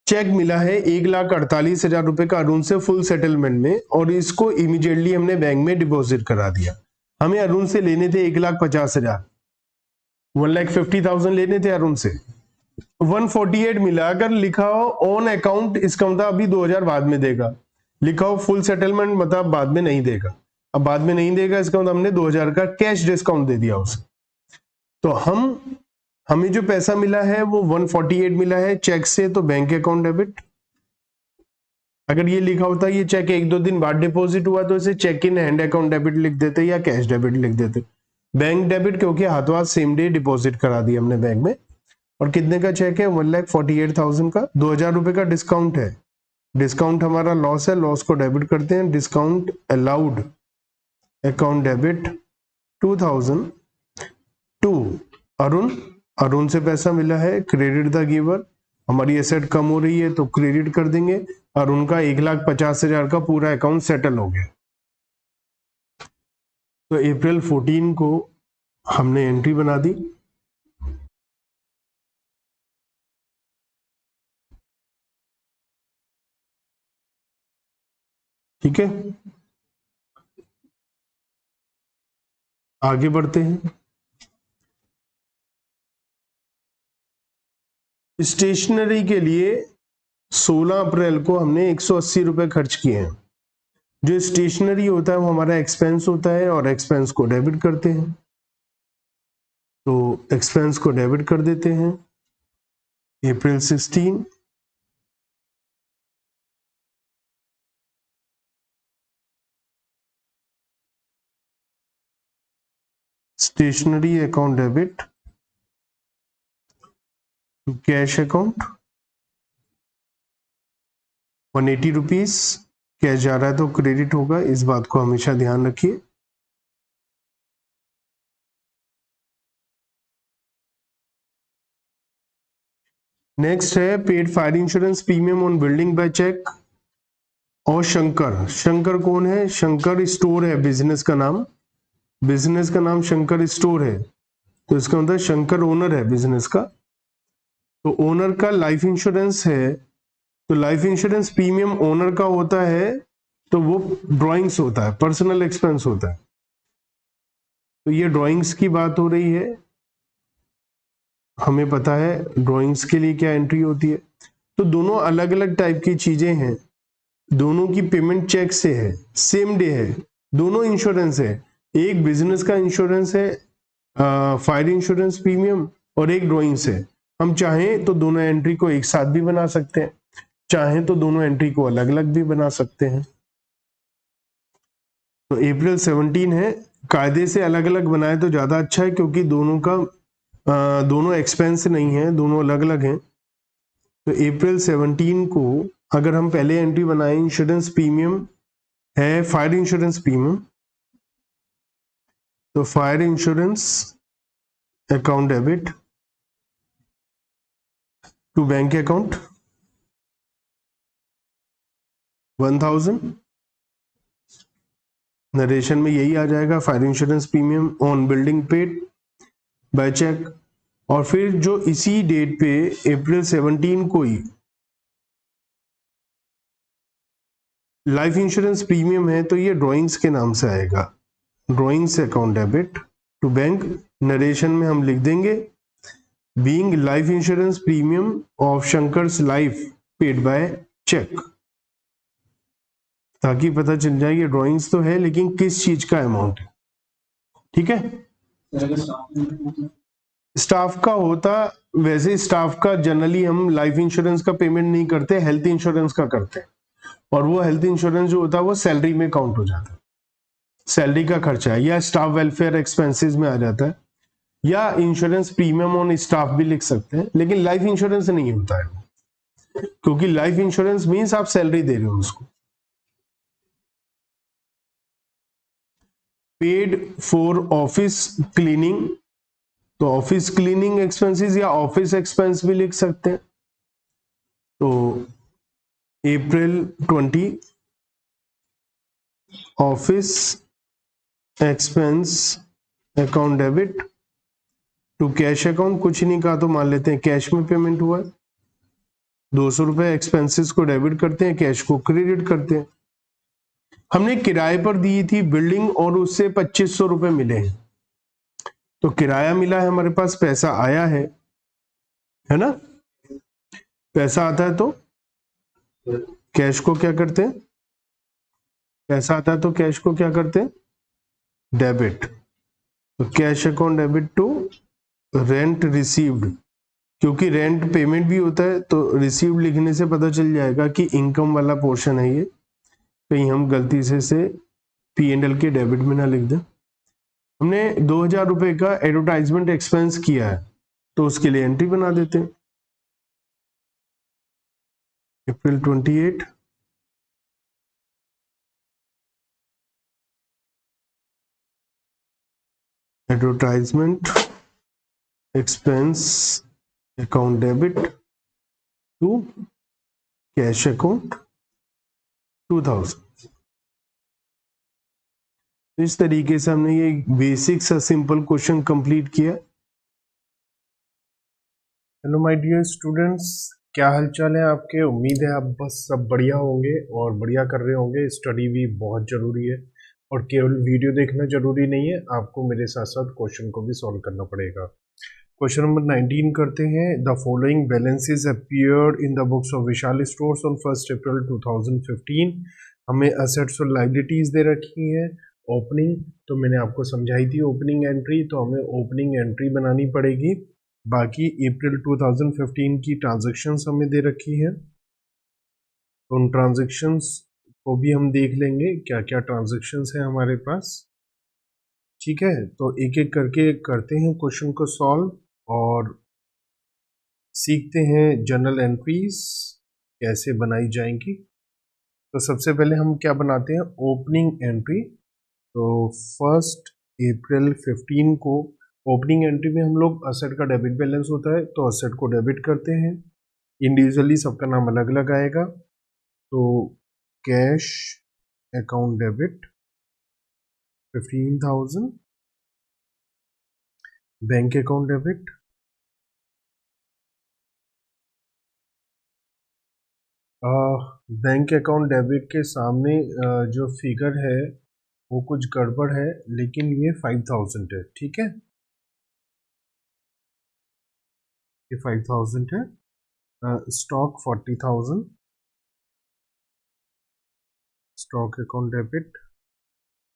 चेक मिला है 1,48,000 रुपए का अरुण से फुल सेटलमेंट में, और इसको इमीडिएटली हमने बैंक में डिपॉजिट करा दिया। हमें अरुण से लेने थे 1,50,000, 1,50,000 लेने थे अरुण से, 148 मिला। अगर लिखा हो ऑन अकाउंट इसका मतलब अभी 2,000 बाद में देगा, लिखा हो फुल सेटलमेंट मतलब बाद में नहीं देगा। अब बाद में नहीं देगा इसका मतलब हमने 2,000 का कैश डिस्काउंट दे दिया उसे। तो हमें जो पैसा मिला है वो 148 मिला है चेक से, तो बैंक अकाउंट डेबिट। अगर ये लिखा होता ये चेक 1-2 दिन बाद डिपॉजिट हुआ तो इसे cheque in hand account debit लिख देते या कैश डेबिट लिख देते। बैंक डेबिट क्योंकि हाथों हाथ सेम डे डिपॉजिट करा दिया हमने बैंक में। और कितने का चेक है? 1,48,000 का, 2,000 रुपए का डिस्काउंट है। डिस्काउंट हमारा लॉस है, लॉस को डेबिट करते हैं। Discount allowed account debit 2,000 to Arun से पैसा मिला है, क्रेडिट द गिवर। हमारी एसेट कम हो रही है तो क्रेडिट कर देंगे। अरुण का 1,50,000 का पूरा अकाउंट सेटल हो गया। तो अप्रैल 14 को हमने एंट्री बना दी। ठीक है, आगे बढ़ते हैं। स्टेशनरी के लिए 16 अप्रैल को हमने 180 रुपए खर्च किए हैं। जो स्टेशनरी होता है वो हमारा एक्सपेंस होता है और एक्सपेंस को डेबिट करते हैं। तो एक्सपेंस को डेबिट कर देते हैं। April 16, stationery account debit to cash account 180 rupees. Cash जा रहा है तो क्रेडिट होगा, इस बात को हमेशा ध्यान रखिए। नेक्स्ट है paid fire insurance premium on building by cheque. और शंकर कौन है? शंकर स्टोर है बिजनेस का नाम, बिजनेस का नाम शंकर स्टोर है, तो इसका मतलब शंकर ओनर है बिजनेस का। तो ओनर का लाइफ इंश्योरेंस है, तो लाइफ इंश्योरेंस प्रीमियम ओनर का होता है तो वो ड्राइंग्स होता है, पर्सनल एक्सपेंस होता है। तो ये ड्राइंग्स की बात हो रही है, हमें पता है ड्राइंग्स के लिए क्या एंट्री होती है। तो दोनों अलग अलग टाइप की चीजें हैं, दोनों की पेमेंट चेक से है, सेम डे है, दोनों इंश्योरेंस है। एक बिजनेस का इंश्योरेंस है फायर इंश्योरेंस प्रीमियम, और एक ड्राइंग्स है। हम चाहें तो दोनों एंट्री को एक साथ भी बना सकते हैं, चाहें तो दोनों एंट्री को अलग अलग भी बना सकते हैं। तो अप्रैल 17 है, कायदे से अलग अलग बनाए तो ज्यादा अच्छा है, क्योंकि दोनों का दोनों एक्सपेंस नहीं है, दोनों अलग अलग हैं। तो अप्रैल 17 को अगर हम पहले एंट्री बनाए, इंश्योरेंस प्रीमियम है फायर इंश्योरेंस प्रीमियम, तो fire insurance account debit to bank account 1000। Narration में यही आ जाएगा, fire insurance premium on building paid by cheque. और फिर जो इसी डेट पे अप्रैल 17 को ही लाइफ इंश्योरेंस प्रीमियम है, तो ये ड्राइंग्स के नाम से आएगा, drawings account debit to bank. Narration में हम लिख देंगे being life insurance premium of Shankar's life paid by cheque, ताकि पता चल जाए ये ड्राइंग्स तो है लेकिन किस चीज का अमाउंट है। ठीक है, स्टाफ का होता, वैसे स्टाफ का जनरली हम लाइफ इंश्योरेंस का पेमेंट नहीं करते, हेल्थ इंश्योरेंस का करते हैं, और वो हेल्थ इंश्योरेंस जो होता है वो सैलरी में काउंट हो जाता है, सैलरी का खर्चा है, या स्टाफ वेलफेयर एक्सपेंसेस में आ जाता है, या इंश्योरेंस प्रीमियम ऑन स्टाफ भी लिख सकते हैं, लेकिन लाइफ इंश्योरेंस नहीं होता है, क्योंकि लाइफ इंश्योरेंस मीन्स आप सैलरी दे रहे हो उसको। पेड फॉर ऑफिस क्लीनिंग, तो ऑफिस क्लीनिंग एक्सपेंसेस या ऑफिस एक्सपेंस भी लिख सकते हैं। तो April 20 office expense account debit to cash account, कुछ नहीं कहा तो मान लेते हैं कैश में पेमेंट हुआ है, 200 रुपए एक्सपेंसेस को डेबिट करते हैं, कैश को क्रेडिट करते हैं। हमने किराए पर दी थी बिल्डिंग और उससे 2500 रुपए मिले हैं, तो किराया मिला है हमारे पास, पैसा आया है ना, पैसा आता है तो कैश को क्या करते हैं, पैसा आता है तो कैश को क्या करते हैं, डेबिट। तो cash account debit to rent received, क्योंकि रेंट पेमेंट भी होता है, तो रिसीव्ड लिखने से पता चल जाएगा कि इनकम वाला पोर्शन है ये, कहीं हम गलती से P&L के डेबिट में ना लिख दें। हमने 2000 रुपए का एडवर्टाइजमेंट एक्सपेंस किया है, तो उसके लिए एंट्री बना देते हैं। April 28 advertisement expense account debit to cash account 2000। इस तरीके से हमने ये बेसिक सा सिंपल क्वेश्चन कंप्लीट किया। हेलो माय डियर स्टूडेंट्स, क्या हालचाल है आपके? उम्मीद है आप बस सब बढ़िया होंगे और बढ़िया कर रहे होंगे। स्टडी भी बहुत जरूरी है और केवल वीडियो देखना जरूरी नहीं है, आपको मेरे साथ साथ क्वेश्चन को भी सॉल्व करना पड़ेगा। क्वेश्चन नंबर 19 करते हैं। The following balances appeared in the books of Vishal stores on 1 अप्रैल 2015। हमें असेट्स और लायबिलिटीज दे रखी है ओपनिंग तो मैंने आपको समझाई थी, ओपनिंग एंट्री, तो हमें ओपनिंग एंट्री बनानी पड़ेगी। बाकी अप्रैल 2015 की ट्रांजैक्शंस हमें दे रखी है, तो उन ट्रांजैक्शंस को भी हम देख लेंगे क्या क्या ट्रांजैक्शंस हैं हमारे पास। ठीक है, तो एक एक करके करते हैं क्वेश्चन को सॉल्व और सीखते हैं जर्नल एंट्रीज कैसे बनाई जाएंगी। तो सबसे पहले हम क्या बनाते हैं, ओपनिंग एंट्री। तो 1 अप्रैल 2015 को ओपनिंग एंट्री में हम लोग असेट का डेबिट बैलेंस होता है तो असेट को डेबिट करते हैं। इंडिविजुअली सबका नाम अलग अलग आएगा। तो cash account debit 15,000, bank account debit bank account debit के सामने जो फिगर है वो कुछ गड़बड़ है, लेकिन ये 5,000 है। ठीक है, ये 5,000 है। Stock 40,000, stock account debit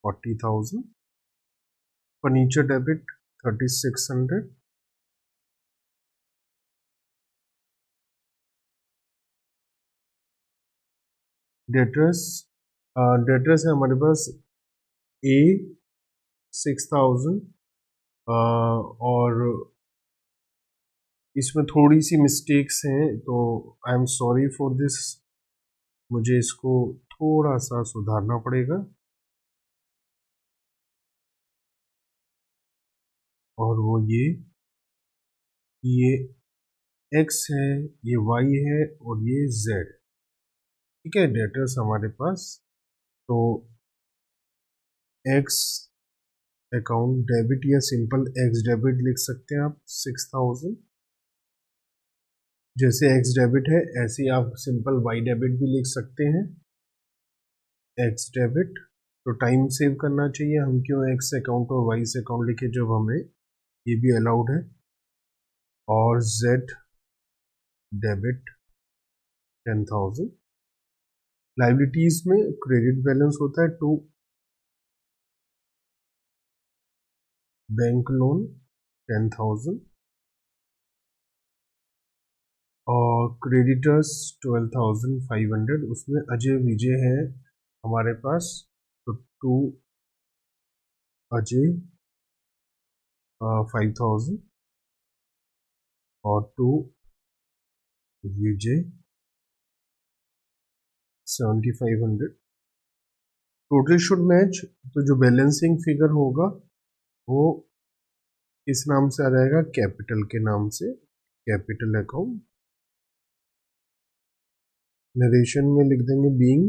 40,000, furniture debit 3,600, debtors debtors है हमारे पास ए 6,000, और इसमें थोड़ी सी मिस्टेक्स हैं तो I am sorry for this, मुझे इसको थोड़ा सा सुधारना पड़ेगा। और वो ये x है, ये y है और ये z। ठीक है, डेटर्स हमारे पास, तो x अकाउंट डेबिट या सिंपल x डेबिट लिख सकते हैं आप 6,000। जैसे x डेबिट है ऐसे आप सिंपल y डेबिट भी लिख सकते हैं, x डेबिट। तो टाइम सेव करना चाहिए, हम क्यों x अकाउंट और y अकाउंट लिखे जब हमें ये भी अलाउड है। और z डेबिट 10,000। लाइबिलिटीज में क्रेडिट बैलेंस होता है 2, बैंक लोन 10,000, और क्रेडिटर्स 12,500। उसमें अजय विजय है हमारे पास, तो 2 अजय 5,000 और 2 विजय 7,500। टोटल शुड मैच, तो जो बैलेंसिंग फिगर होगा वो किस नाम से आ जाएगा, कैपिटल के नाम से, कैपिटल अकाउंट। नरेशन में लिख देंगे बीइंग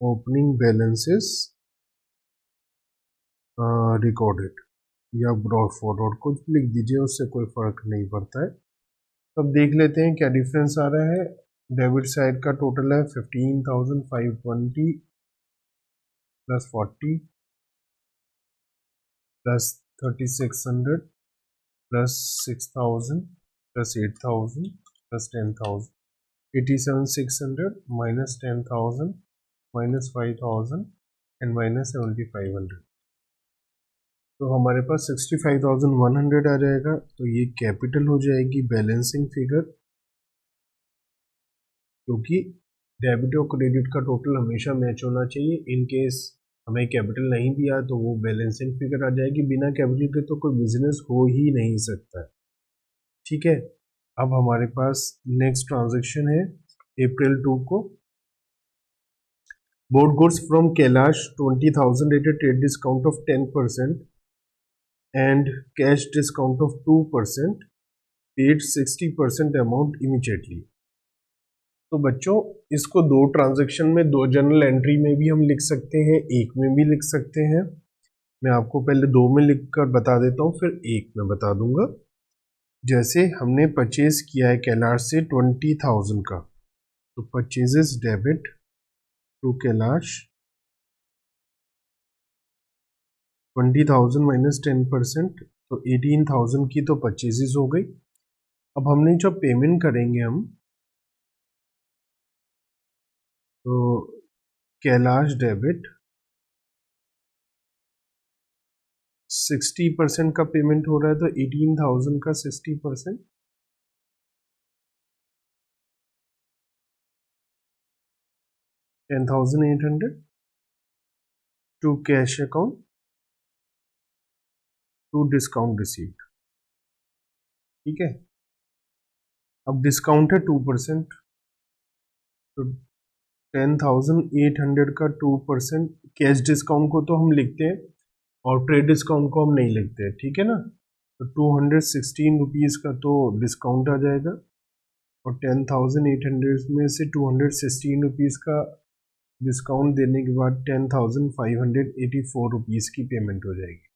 ओपनिंग बैलेंसेस रिकॉर्डेड, या ब्रॉड फॉरवर्ड कुछ भी लिख दीजिए, उससे कोई फर्क नहीं पड़ता है। तब देख लेते हैं क्या डिफरेंस आ रहा है। डेबिट साइड का टोटल है 15,520 plus 40 plus 3,600 plus 6,000 plus 8,000 plus 10,000, 87,600 minus 10,000 minus 5,000 and minus 7,500। तो हमारे पास 65,100 आ जाएगा। तो ये कैपिटल हो जाएगी बैलेंसिंग फिगर, क्योंकि डेबिट और क्रेडिट का टोटल हमेशा मैच होना चाहिए। इन केस हमें कैपिटल नहीं दिया तो वो बैलेंसिंग फिगर आ जाएगी। बिना कैपिटल के तो कोई बिजनेस हो ही नहीं सकता। ठीक है, अब हमारे पास नेक्स्ट ट्रांजैक्शन है अप्रैल 2 को। Bought goods from Kailash 20,000 at a trade discount of 10% and cash discount of 2%, paid 60% amount immediately। तो बच्चों इसको दो ट्रांजैक्शन में, दो जर्नल एंट्री में भी हम लिख सकते हैं, एक में भी लिख सकते हैं। मैं आपको पहले दो में लिखकर बता देता हूँ, फिर एक में बता दूंगा। जैसे हमने परचेज किया है कैलाश से 20,000 का, तो purchases debit to Kailash 20,000 minus 10%, तो 18,000 की तो परचेजेस हो गई। अब हमने जब पेमेंट करेंगे हम, तो कैलाश डेबिट 60% का पेमेंट हो रहा है, तो 18,000 का 60%, 10,800 to cash account to discount received. ठीक है, अब डिस्काउंट है 2%, तो 10,800 का 2%, कैश डिस्काउंट को तो हम लिखते हैं और ट्रेड डिस्काउंट को हम नहीं लिखते, ठीक है ना। तो 216 रुपीज़ का तो डिस्काउंट आ जाएगा और 10,800 में से 216 रुपीज़ का डिस्काउंट देने के बाद 10,584 रुपीज़ की पेमेंट हो जाएगी।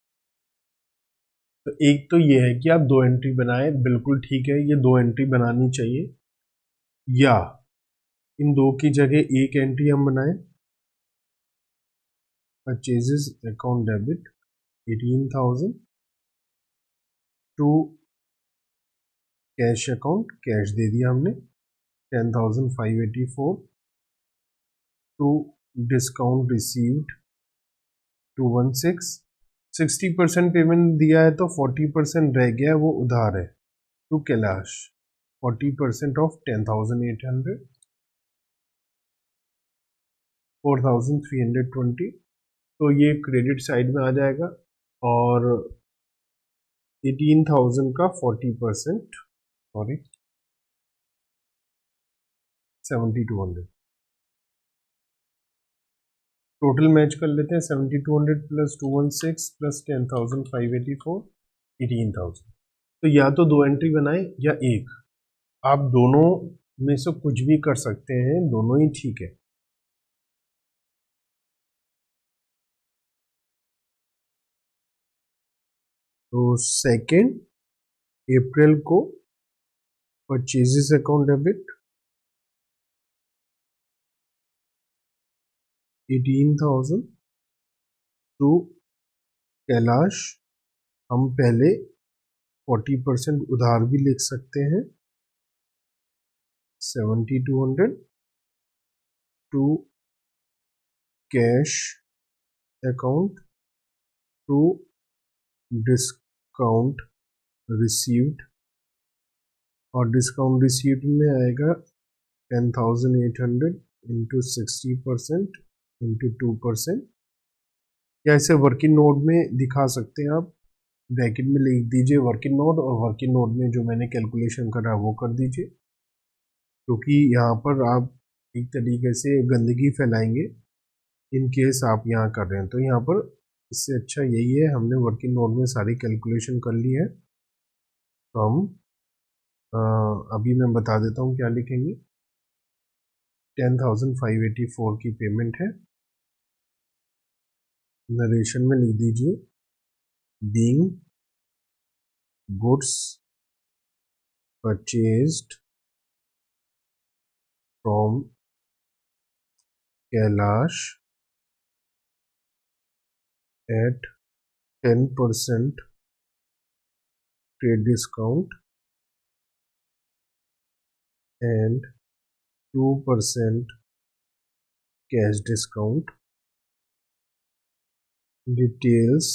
तो एक तो ये है कि आप 2 एंट्री बनाए, बिल्कुल ठीक है, ये 2 एंट्री बनानी चाहिए, या इन 2 की जगह एक एंट्री हम बनाएं, purchases account debit 18,000 to cash account, cash दे दिया हमने 10,584 टू डिस्काउंट रिसीव्ड 216, 60% पेमेंट दिया है तो 40% रह गया, वो उधार है, टू कैलाश 40% ऑफ 10,800 4,320, तो ये क्रेडिट साइड में आ जाएगा, और 18,000 का 40%, सॉरी 7,200, टोटल मैच कर लेते हैं, 7,200 प्लस 216 प्लस 10,584, 18,000। तो या तो 2 एंट्री बनाए या एक, आप दोनों में से कुछ भी कर सकते हैं, दोनों ही ठीक है। तो 2 अप्रैल को purchases account debit 18,000 to Kailash, हम पहले 40% उधार भी लिख सकते हैं, 7,200 to cash account to discount received, और डिस्काउंट रिसीव्ड में आएगा 10,800 इंटू 60% इंटू 2%, या इसे वर्किंग नोट में दिखा सकते हैं आप, ब्रैकेट में लिख दीजिए वर्किंग नोट, और वर्किंग नोट में जो मैंने कैलकुलेशन करा वो कर दीजिए, क्योंकि यहाँ पर आप एक तरीके से गंदगी फैलाएंगे इन केस आप यहाँ कर रहे हैं। तो यहाँ पर इससे अच्छा यही है, हमने वर्किंग नोट में सारी कैलकुलेशन कर ली है, तो हम अभी मैं बता देता हूँ क्या लिखेंगे। 10,584 की पेमेंट है, नरेशन में लिख दीजिए being goods purchased from Kailash at 10% trade discount and 2% cash discount. Details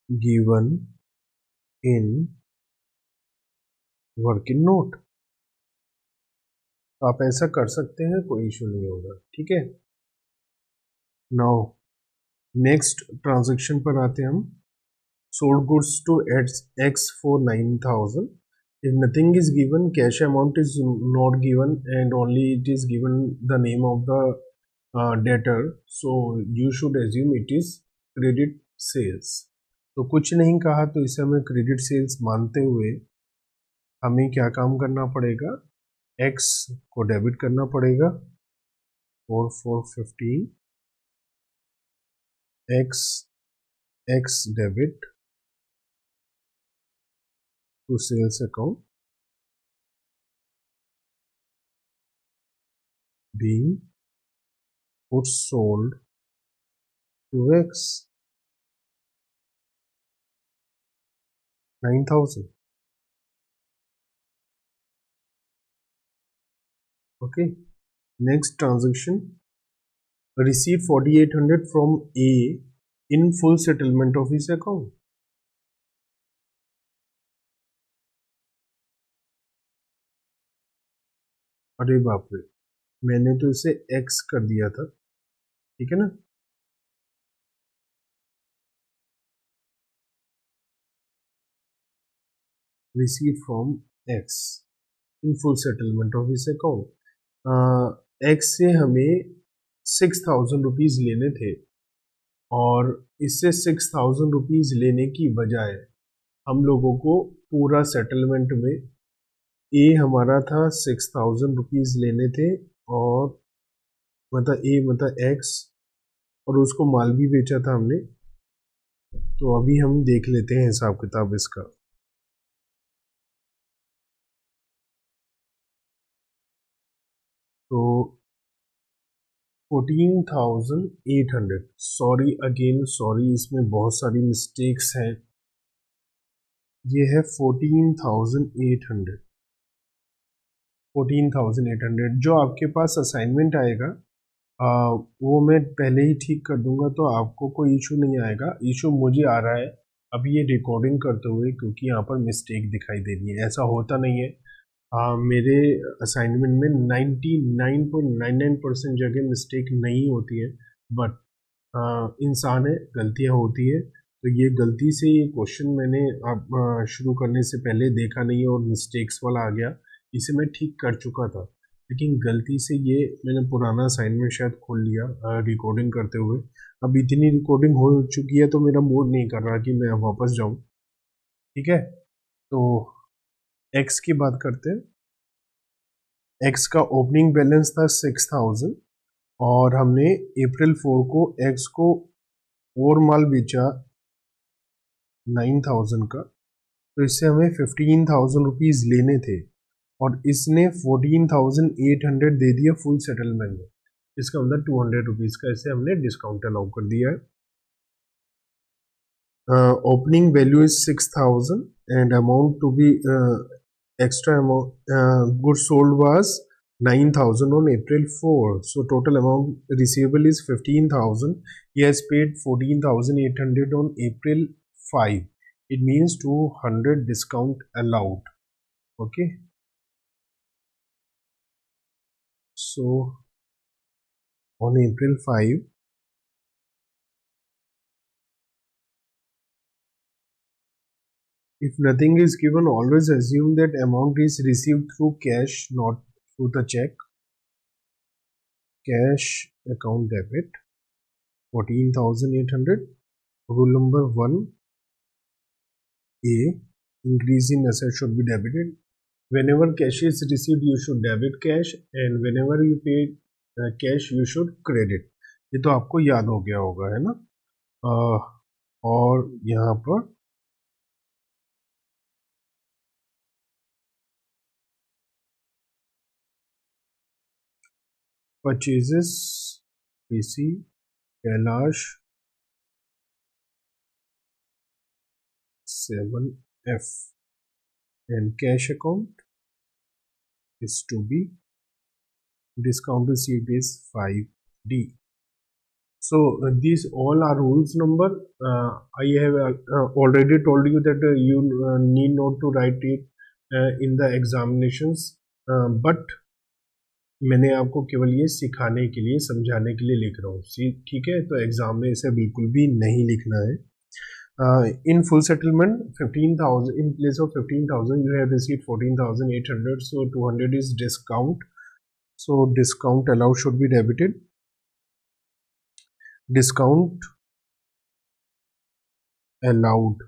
given in working note. आप ऐसा कर सकते हैं, कोई इशू नहीं होगा, ठीक है। नाउ नेक्स्ट ट्रांजैक्शन पर आते हैं हम। Sold goods to X for 9,000. If nothing is given, cash amount is not given and only it is given the name of the debtor, so you should assume it is credit sales. तो कुछ नहीं कहा तो इसे हमें credit sales मानते हुए हमें क्या काम करना पड़ेगा, x को डेबिट करना पड़ेगा 4,415 x debit to sales account being goods sold to x 9,000. Okay, next transaction, receive 4,800 from A in full settlement of his account. अरे बाप रे, मैंने तो इसे एक्स कर दिया था, ठीक है ना। Receive from x in full settlement of his account. X से हमें 6,000 रुपीज लेने थे, और इससे 6,000 रुपीज लेने की बजाय हम लोगों को पूरा सेटलमेंट में ए हमारा था 6,000 रुपीज लेने थे, और मतलब ए मतलब एक्स, और उसको माल भी बेचा था हमने। तो अभी हम देख लेते हैं हिसाब किताब इसका। तो 14,800, सॉरी अगेन सॉरी, इसमें बहुत सारी मिस्टेक्स हैं। ये है 14,800। 14,800 जो आपके पास असाइनमेंट आएगा, वो मैं पहले ही ठीक कर दूंगा, तो आपको कोई इशू नहीं आएगा। इशू मुझे आ रहा है अभी ये रिकॉर्डिंग करते हुए, क्योंकि यहाँ पर मिस्टेक दिखाई दे रही है। ऐसा होता नहीं है, मेरे असाइनमेंट में 99.99% जगह मिस्टेक नहीं होती है, बट इंसान है, गलतियाँ होती है। तो ये गलती से ये क्वेश्चन मैंने अब शुरू करने से पहले देखा नहीं और मिस्टेक्स वाला आ गया। इसे मैं ठीक कर चुका था, लेकिन गलती से ये मैंने पुराना असाइनमेंट शायद खोल लिया रिकॉर्डिंग करते हुए। अब इतनी रिकॉर्डिंग हो चुकी है तो मेरा मूड नहीं कर रहा कि मैं वापस जाऊं। ठीक है, तो एक्स की बात करते हैं। एक्स का ओपनिंग बैलेंस था 6,000, और हमने April 4 को एक्स को और माल बेचा 9,000 का, तो इससे हमें 15,000 रुपीज लेने थे, और इसने 14,800 दे दिया फुल सेटलमेंट में। इसका मतलब 200 रुपीज का इसे हमने डिस्काउंट अलाउ कर दिया है। Opening value is 6,000 and amount to be extra amount goods sold was 9,000 on April 4. So total amount receivable is 15,000. He has paid 14,800 on April 5. It means 200 discount allowed. Okay. So on April 5, if nothing is given, always assume that amount is received through cash, not through the check. Cash account debit 14,800. Rule number 1A, increase in asset should be debited. Whenever cash is received, you should debit cash, and whenever you pay cash, you should credit. ये तो आपको याद हो गया होगा, है ना। और यहाँ पर purchases PC Kailash 7F and cash account is to be discount received is 5D. So these all are rules number. I have already told you that you need not to write it in the examinations, but मैंने आपको केवल ये सिखाने के लिए, समझाने के लिए लिख रहा हूँ। ठीक है, तो एग्जाम में इसे बिल्कुल भी नहीं लिखना है। In full settlement 15,000, in place of 15,000 you have received 14,800, so 200 is discount, so discount allowed should be debited. Discount allowed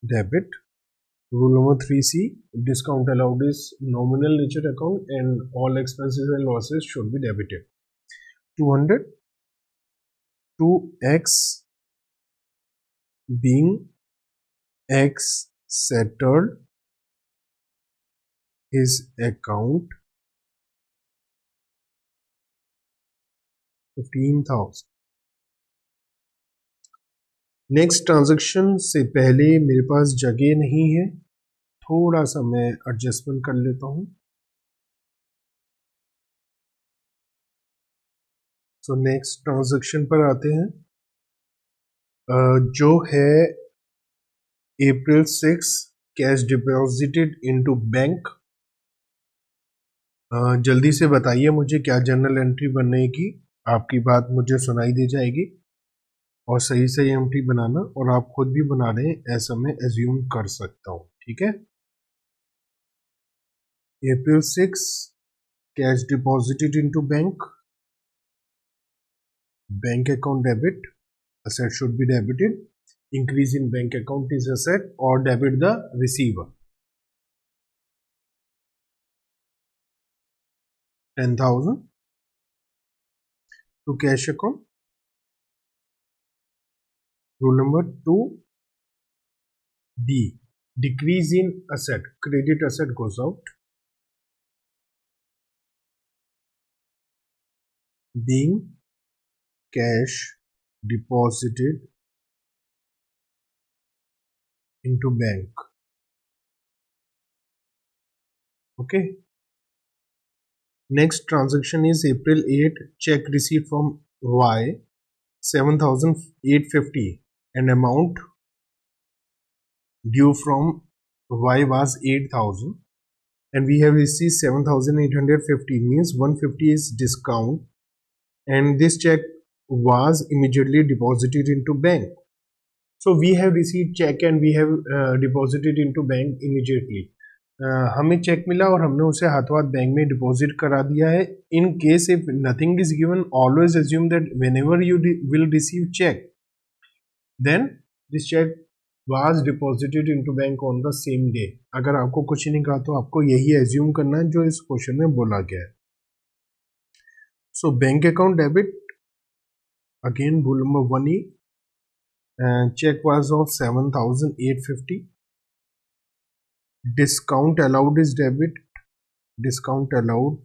debit. Rule number 3C, discount allowed is nominal nature account and all expenses and losses should be debited. 200 to X being X settled his account 15,000. Next transaction से पहले मेरे पास जगह नहीं है, थोड़ा सा मैं adjustment कर लेता हूं। सो नेक्स्ट ट्रांजैक्शन पर आते हैं। जो है April 6 cash deposited into bank. जल्दी से बताइए मुझे क्या जर्नल एंट्री बनेगी, आपकी बात मुझे सुनाई दे जाएगी और सही सही एंट्री बनाना, और आप खुद भी बना रहे हैं ऐसा मैं एज्यूम कर सकता हूँ, ठीक है। April 6 cash deposited into bank account debit, asset should be debited, increase in bank account is asset, or debit the receiver 10,000 to cash account. Rule number 2B, decrease in asset, credit asset goes out, being cash deposited into bank. Okay, next transaction is April 8 check received from Y 7,850 and amount due from Y was 8,000 and we have received 7,850, means 150 is discount, and this check was immediately deposited into bank. So we have received check and we have deposited into bank immediately. हमें check मिला और हमने उसे हाथों हाथ bank में deposit करा दिया है. In case if nothing is given, always assume that whenever you will receive cheque, then this cheque was deposited into bank on the same day. अगर आपको कुछ नहीं कहा तो आपको यही एज्यूम करना है जो इस क्वेश्चन में बोला गया है. So bank account debit, again rule number 1E, check was of 7,850. Discount allowed is debit, discount allowed.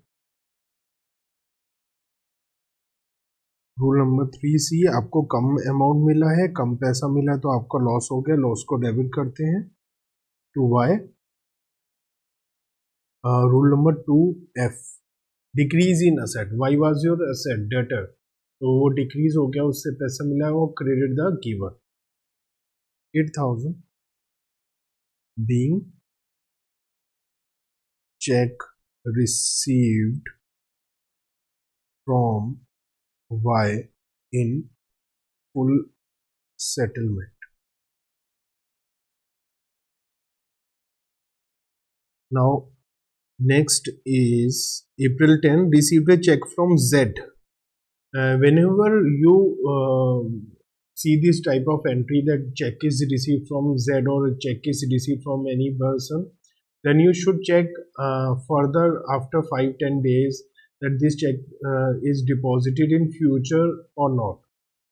Rule number 3C, आपको कम अमाउंट मिला है, कम पैसा मिला है तो आपका लॉस हो गया, लॉस को डेबिट करते हैं to Y. Rule number 2F, decrease in asset, Y was your asset debtor, तो वो डिक्रीज हो गया, उससे पैसा मिला है, वो credit the giver 8,000 being check received from Y in full settlement. Now next is April 10 received a check from Z. Whenever you see this type of entry that check is received from Z or check is received from any person, then you should check further after 5-10 days that this check is deposited in future or not.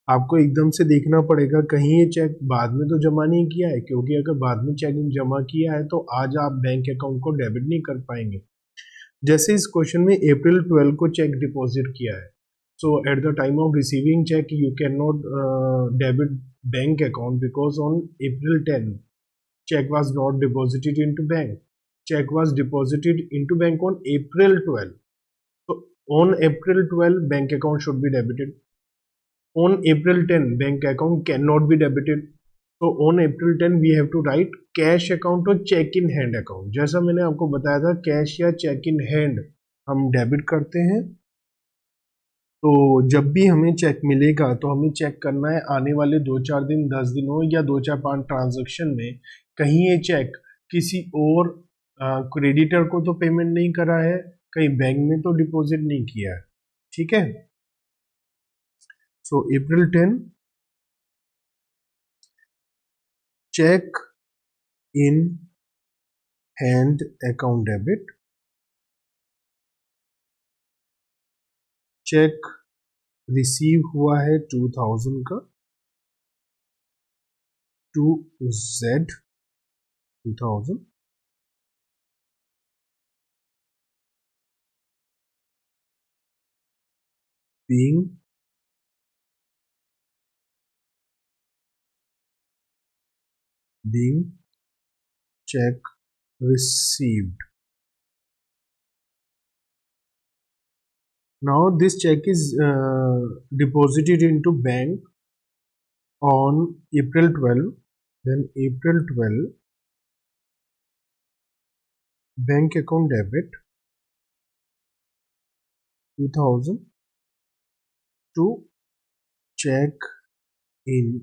आपको एकदम से देखना पड़ेगा कहीं ये check बाद में तो जमा नहीं किया है, क्योंकि अगर बाद में चेक जमा किया है तो आज आप बैंक अकाउंट को डेबिट नहीं कर पाएंगे. जैसे इस क्वेश्चन में April 12 को चेक डिपॉजिट किया है, so at the time of receiving check you cannot debit bank account because on April 10 check was not deposited into bank. Check was deposited into bank on April 12. So on April 12 bank account should be debited. On April 10 bank account cannot be debited. So on April 10 we have to write cash account और check in hand account. जैसा मैंने आपको बताया था cash या check in hand हम debit करते हैं. तो जब भी हमें चेक मिलेगा तो हमें चेक करना है आने वाले 2-4 दिन, 10 दिनों या 2-4-5 ट्रांजैक्शन में कहीं ये चेक किसी और क्रेडिटर को तो पेमेंट नहीं करा है, कहीं बैंक में तो डिपॉजिट नहीं किया है. ठीक है. सो April 10 check in hand account debit, check receive हुआ है 2,000 का to Z 2,000, being check received. Now this check is deposited into bank on April 12, then April 12 bank account debit 2000 to check in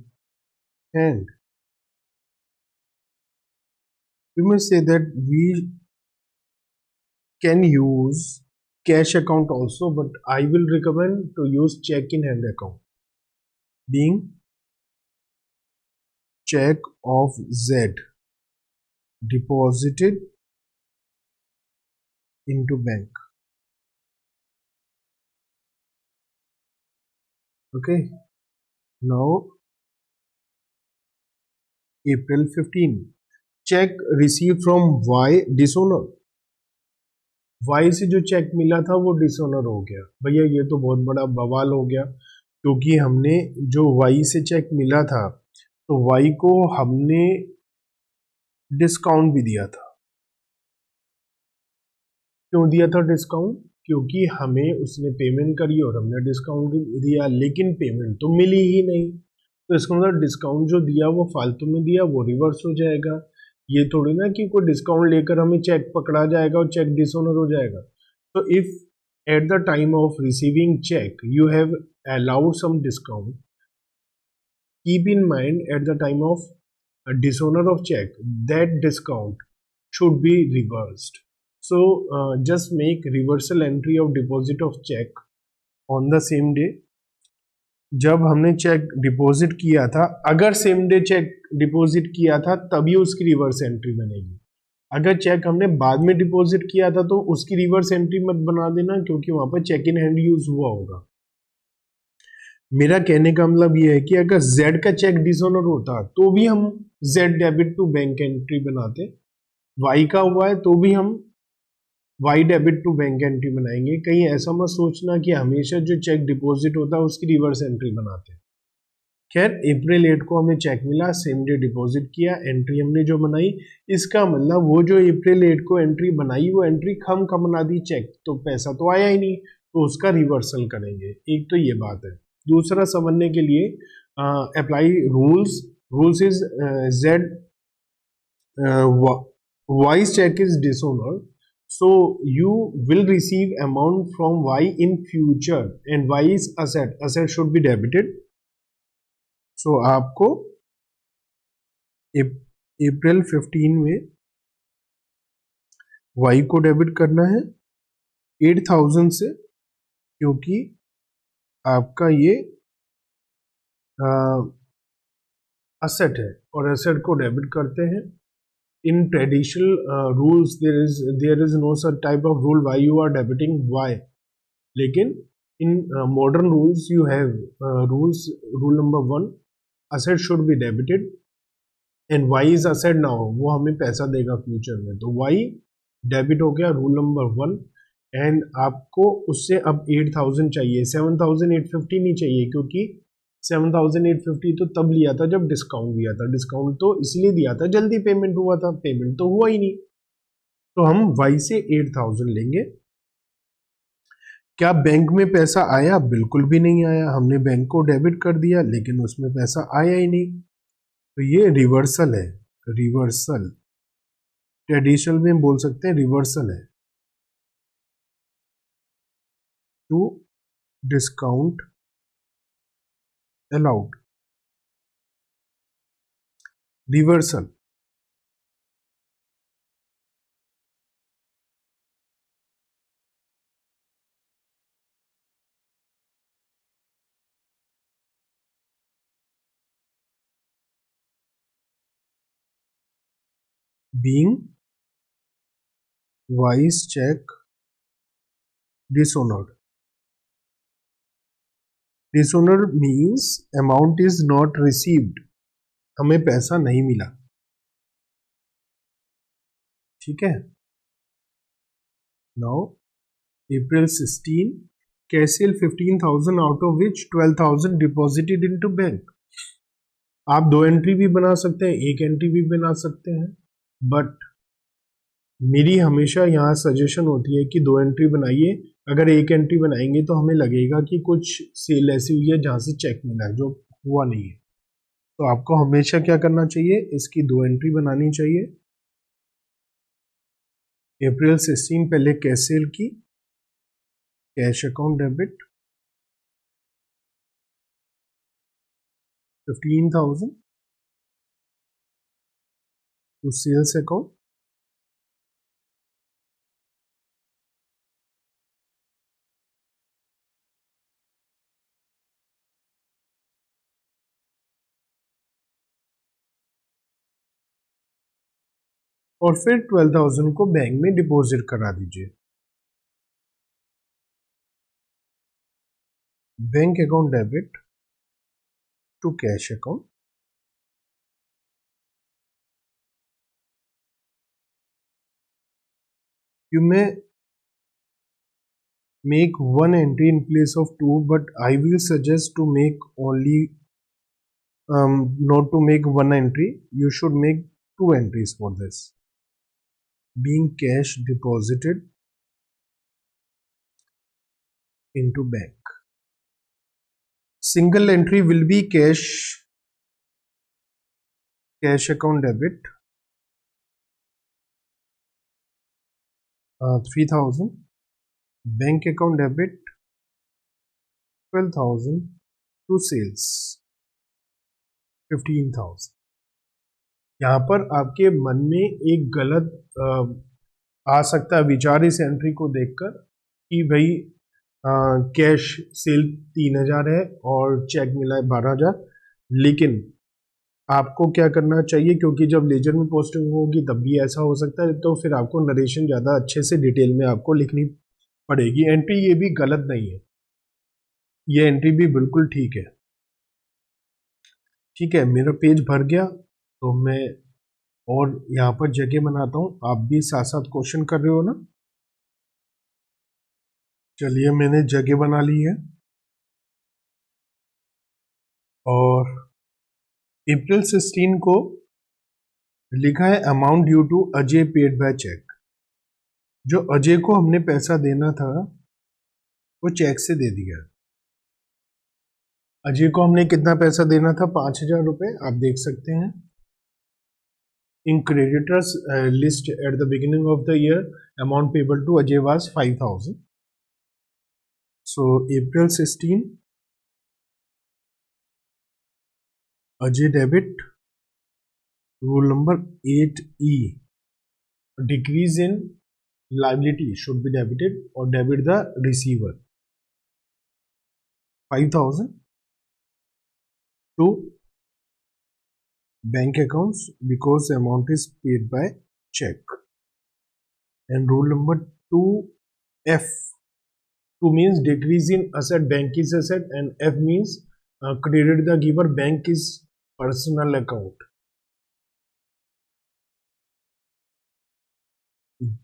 hand. We may say that we can use cash account also, but I will recommend to use check in hand account, being check of Z deposited into bank. Okay, now April 15 check received from Y dishonor. Y से जो check मिला था वो dishonour हो गया। भैया ये तो बहुत बड़ा बवाल हो गया, क्योंकि हमने जो Y से चेक मिला था तो Y को हमने डिस्काउंट भी दिया था। क्यों दिया था डिस्काउंट? क्योंकि हमें उसने पेमेंट करी और हमने डिस्काउंट दिया, लेकिन पेमेंट तो मिली ही नहीं। तो इसका मतलब डिस्काउंट जो दिया वो फालतू में दिया, वो रिवर्स हो जाएगा। ये थोड़ी ना कि कोई डिस्काउंट लेकर हमें चेक पकड़ा जाएगा और चेक डिसऑनर हो जाएगा। तो if at the time of receiving cheque you have allowed some discount, keep in mind at the time of a dishonor of check that discount should be reversed. So just make reversal entry of deposit of check on the same day जब हमने check deposit किया था। अगर same day check deposit किया था तभी उसकी reverse entry बनेगी। अगर चेक हमने बाद में डिपॉजिट किया था तो उसकी रिवर्स एंट्री मत बना देना, क्योंकि वहां पर चेक इन हैंड यूज हुआ होगा। मेरा कहने का मतलब ये है कि अगर Z का चेक डिसऑनर होता तो भी हम Z debit to bank entry बनाते, Y का हुआ है तो भी हम Y debit to bank entry बनाएंगे। कहीं ऐसा मत सोचना कि हमेशा जो चेक डिपॉजिट होता है उसकी रिवर्स एंट्री बनाते। खैर April 8 को हमें चेक मिला, सेम डे डिपॉजिट किया, एंट्री हमने जो बनाई, इसका मतलब वो जो April 8 को एंट्री बनाई वो एंट्री हम बना दी चेक, तो पैसा तो आया ही नहीं, तो उसका रिवर्सल करेंगे। एक तो ये बात है। दूसरा समझने के लिए apply rules is Z Y's check is dishonored, so you will receive amount from Y in future and Y is asset should be debited. So आपको April 15 में Y को डेबिट करना है 8000 से, क्योंकि आपका ये असेट है और असेट को डेबिट करते हैं। In traditional rules there is no such type of rule why you are debiting why, लेकिन in modern rules you have rule number 1 asset should be debited and why is asset now, वो हमें पैसा देगा future में, तो Y debit हो गया rule number 1। And आपको उससे अब 8000 चाहिए, 7850 नहीं चाहिए, क्योंकि 7850 तो तब लिया था जब डिस्काउंट दिया था। डिस्काउंट तो इसलिए दिया था जल्दी पेमेंट हुआ था, पेमेंट तो हुआ ही नहीं, तो हम वाई से 8000 लेंगे। क्या बैंक में पैसा आया? बिल्कुल भी नहीं आया, हमने बैंक को डेबिट कर दिया लेकिन उसमें पैसा आया ही नहीं, तो ये रिवर्सल है। रिवर्सल ट्रेडिशनल में बोल सकते हैं रिवर्सल है to discount allowed. Reversal being Y's check dishonored. Dishonored means amount is not received, हमें पैसा नहीं मिला। ठीक है। Now April 16 कैशियल 15,000 out of which 12,000 deposited into bank। आप दो एंट्री भी बना सकते हैं, एक एंट्री भी बना सकते हैं, बट मेरी हमेशा यहाँ सजेशन होती है कि दो एंट्री बनाइए। अगर एक एंट्री बनाएंगे तो हमें लगेगा कि कुछ सेल ऐसी हुई है जहाँ से चेक मिला है, जो हुआ नहीं है। तो आपको हमेशा क्या करना चाहिए, इसकी 2 एंट्री बनानी चाहिए। अप्रैल 16 पहले कैश सेल की, cash account debit 15,000 to sales account, और फिर 12,000 को बैंक में डिपॉजिट करा दीजिए। Bank account debit to cash account, you may make one entry in place of two, but I will suggest to make only not to make one entry. You should make 2 entries for this. Being cash deposited into bank. Single entry will be cash account debit 3,000, bank account debit 12,000 to sales 15,000। यहाँ पर आपके मन में एक गलत आ सकता है विचार इस एंट्री को देखकर कि भाई कैश सेल 3,000 है और चेक मिला है 12,000, लेकिन आपको क्या करना चाहिए, क्योंकि जब लेजर में पोस्टिंग होगी तब भी ऐसा हो सकता है, तो फिर आपको नरेशन ज़्यादा अच्छे से डिटेल में आपको लिखनी पड़ेगी। एंट्री ये भी गलत नहीं है, ये एंट्री भी बिल्कुल ठीक है। ठीक है, मेरा पेज भर गया तो मैं और यहाँ पर जगह बनाता हूँ, आप भी साथ साथ क्वेश्चन कर रहे हो ना। चलिए मैंने जगह बना ली है, और अप्रैल 16 को लिखा है amount due to Ajay paid by cheque. जो अजय को हमने पैसा देना था वो चेक से दे दिया। अजय को हमने कितना पैसा देना था, 5,000 रुपये, आप देख सकते हैं। In creditors list at the beginning of the year amount payable to Ajay was 5,000। So April 16 Ajay debit, rule number 8E, decrease in liability should be debited or debit the receiver 5,000 to bank accounts because amount is paid by check. And rule number 2F, 2 means decrease in asset, bank is asset, and F means credit the giver, bank is personal account.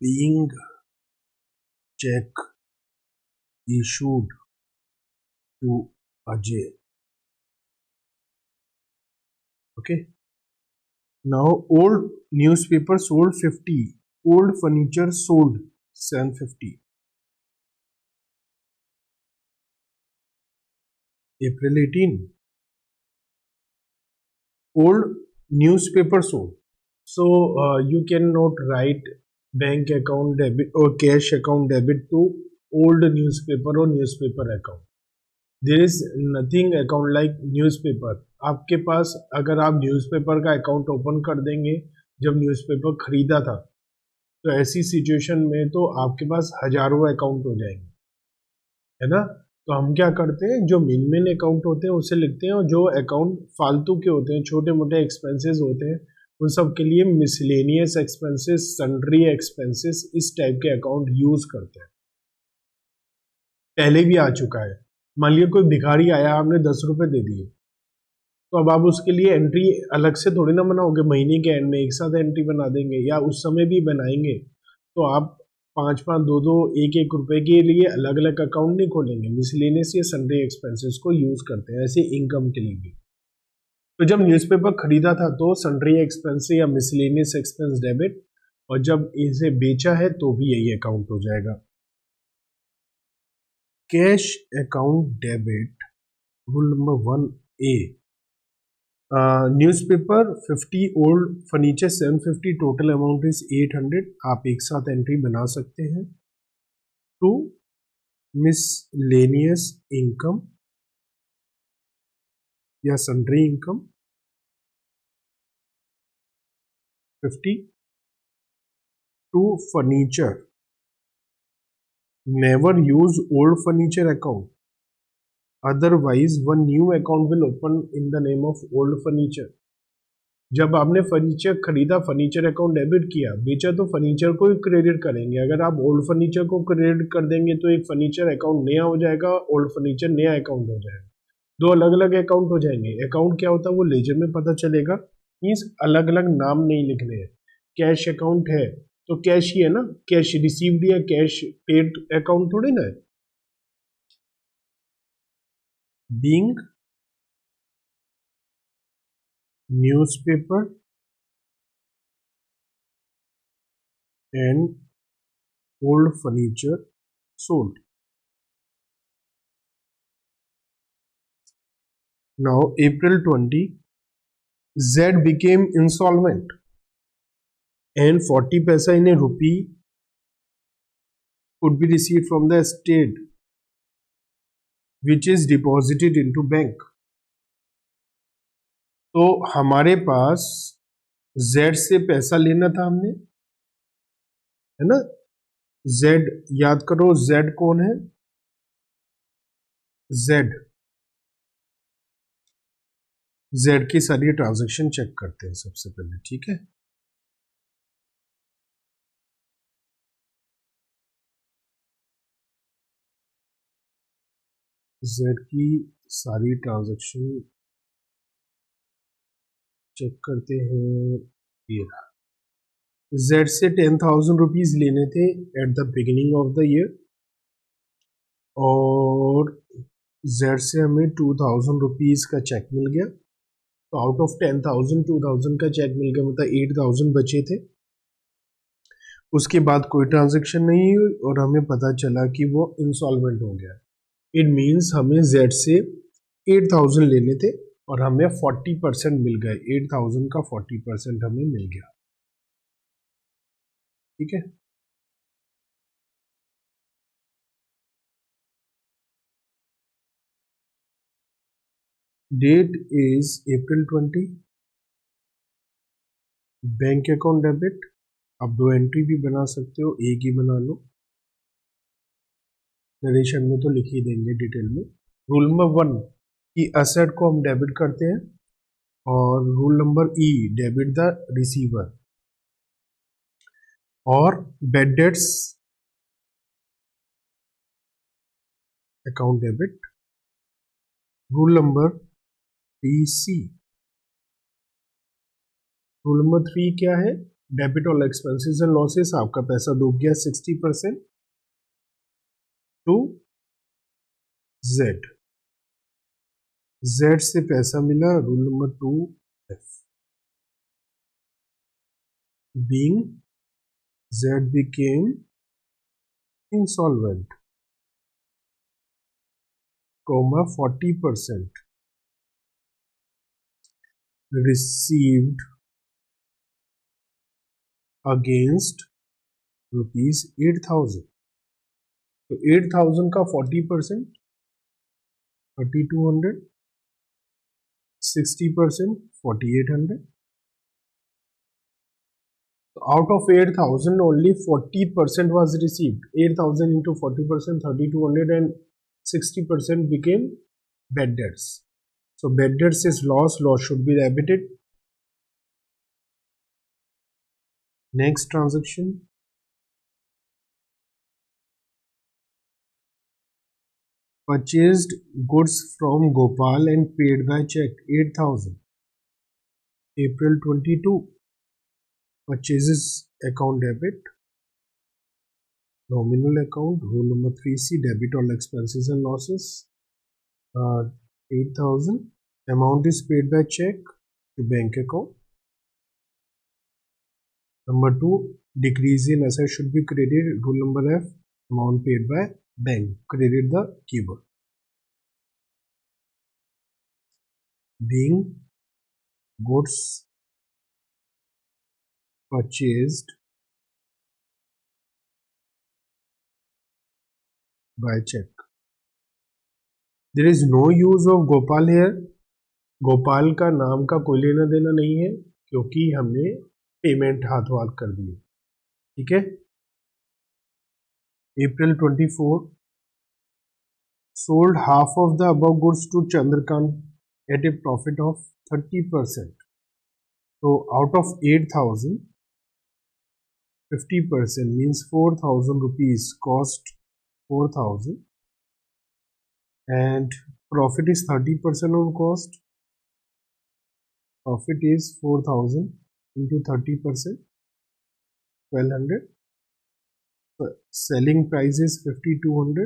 Being check issued to Ajay. Okay. Now old newspaper sold 50, old furniture sold 750. April 18, old newspaper sold. So you cannot write bank account debit or cash account debit to old newspaper or newspaper account. There is nothing account like newspaper. आपके पास अगर आप newspaper का account open कर देंगे, जब newspaper खरीदा था, तो ऐसी सिचुएशन में तो आपके पास हजारों अकाउंट हो जाएंगे, है ना। तो हम क्या करते हैं, जो मेन अकाउंट होते हैं उसे लिखते हैं, और जो अकाउंट फालतू के होते हैं, छोटे मोटे एक्सपेंसेस होते हैं, उन सब के लिए मिसलेनियस एक्सपेंसेस, सन्ड्री एक्सपेंसेस, इस टाइप के अकाउंट यूज करते हैं। पहले भी आ चुका है, मान लिया कोई भिखारी आया, आपने 10 रुपए दे दिए, तो अब आप उसके लिए एंट्री अलग से थोड़ी ना बनाओगे, महीने के एंड में एक साथ एंट्री बना देंगे, या उस समय भी बनाएंगे, तो आप 5-5, 2-2, 1-1 रुपए के लिए अलग अलग अकाउंट नहीं खोलेंगे। मिसलेनियस या सन्ड्री एक्सपेंसेस को यूज करते हैं ऐसे इनकम के लिए भी। तो जब न्यूज़पेपर खरीदा था तो सन्ड्री एक्सपेंस या मिसलेनियस एक्सपेंस डेबिट, और जब इसे बेचा है तो भी यही अकाउंट हो जाएगा। Cash account debit, rule number 1A, newspaper 50, old furniture 750, total amount is 800। आप एक साथ एंट्री बना सकते हैं। टू मिसलेनियस इनकम या sundry income 50। To furniture, never use old furniture account, otherwise one new account will open in the name of old furniture. जब आपने furniture खरीदा, फर्नीचर अकाउंट डेबिट किया, बेचा तो फर्नीचर को ही क्रेडिट करेंगे। अगर आप ओल्ड फर्नीचर को क्रेडिट कर देंगे तो एक फर्नीचर अकाउंट नया हो जाएगा, ओल्ड फर्नीचर नया अकाउंट हो जाएगा, दो अलग अलग अकाउंट हो जाएंगे। अकाउंट क्या होता है वो लेजर में पता चलेगा, मीन्स अलग अलग नाम नहीं लिखने हैं। कैश अकाउंट है तो कैश ही है ना, कैश रिसीव्ड या कैश पेड अकाउंट थोड़ी ना है। Being newspaper and old furniture sold. Now April 20, Z became insolvent and 40 paisa in a rupee could be received from the estate which is deposited into bank. तो हमारे पास Z से पैसा लेना था हमने, है ना। Z याद करो, Z कौन है? Z की सारी ट्रांजैक्शन चेक करते हैं सबसे पहले, ठीक है। Z की सारी ट्रांजैक्शन चेक करते हैं। ये Z से 10,000 रुपीज लेने थे eight the beginning of the year, और Z से हमें 2,000 रुपीज का चेक मिल गया। तो आउट ऑफ 10,000 2,000 का चेक मिल गया, मतलब 8,000 बचे थे। उसके बाद कोई ट्रांजैक्शन नहीं हुई और हमें पता चला कि वो इंसॉल्वेंट हो गया। इट मीन्स हमें Z से 8,000 लेने थे और हमें 40% मिल गए। 8,000 का 40% हमें मिल गया, ठीक है। Date is April 20। Bank account debit, आप दो एंट्री भी बना सकते हो, एक ही बना लो, नरेशन में तो लिख ही देंगे डिटेल में। रूल नंबर 1 की असेट को हम डेबिट करते हैं, और rule number E debit the receiver, और bad debts account debit. Rule number 3C, rule number 3 क्या है? Debit all expenses and losses. आपका पैसा डूब गया 60% टू Z। Z से पैसा मिला, rule number 2F। Being Z became insolvent, 40% received against rupees 8,000। तो 8,000 का 40% 3,200, 60% 4,800। So out of 8,000 only 40% was received। 8,000 into 40%, 3,200, and 60% became bad debts. So bad debts is loss, loss should be debited. Next transaction, purchased goods from Gopal and paid by check 8,000, April 22। Purchases account debit, nominal account, rule number 3C, debit all expenses and losses, 8,000, amount is paid by check to bank account। Number 2, decrease in asset should be credited, rule number F, amount paid by bank, credit the keyword। Being goods purchased by check. There is no use of Gopal here. Gopal का नाम का कोई लेना देना नहीं है क्योंकि हमने पेमेंट हाथों हाथ कर दी. ठीक है. April 24 sold half of the above goods to Chandrakant at a profit of 30%. So out of 8,000, 50% means 4,000 rupees cost 4,000 and profit is 30% on cost. Profit is 4,000 into 30%, 1,200. Selling price is 5,200.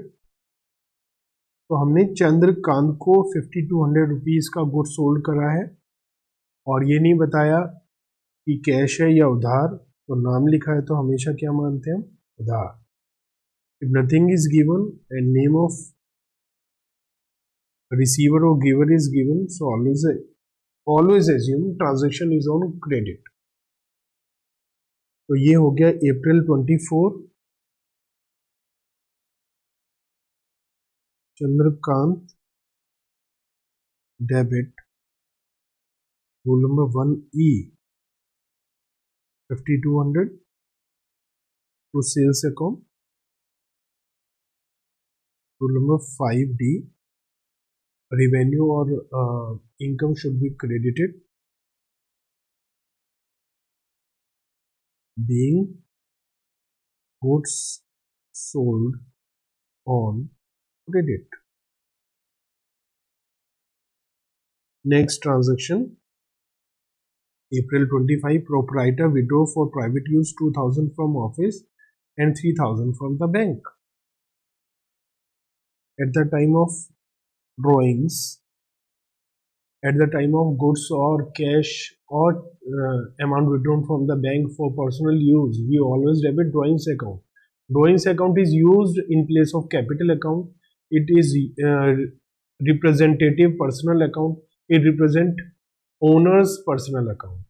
तो हमने चंद्रकांत को 5,200 rupees का good sold करा है और ये नहीं बताया कि कैश है या उधार. तो नाम लिखा है तो हमेशा क्या मानते हैं हम? उधार. If nothing is given and name of receiver और giver is given, so always assume transaction is on credit. तो ये हो गया April 24. Chandrakant debit rule number 1E 5,200 to sales account. Rule number 5D revenue or income should be credited being goods sold on credit. Next transaction, April 25, proprietor withdraw for private use 2,000 from office and 3,000 from the bank. At the time of drawings, at the time of goods or cash or amount withdrawn from the bank for personal use, we always debit drawings account. Drawings account is used in place of capital account. It is representative personal account. It represent owner's personal account.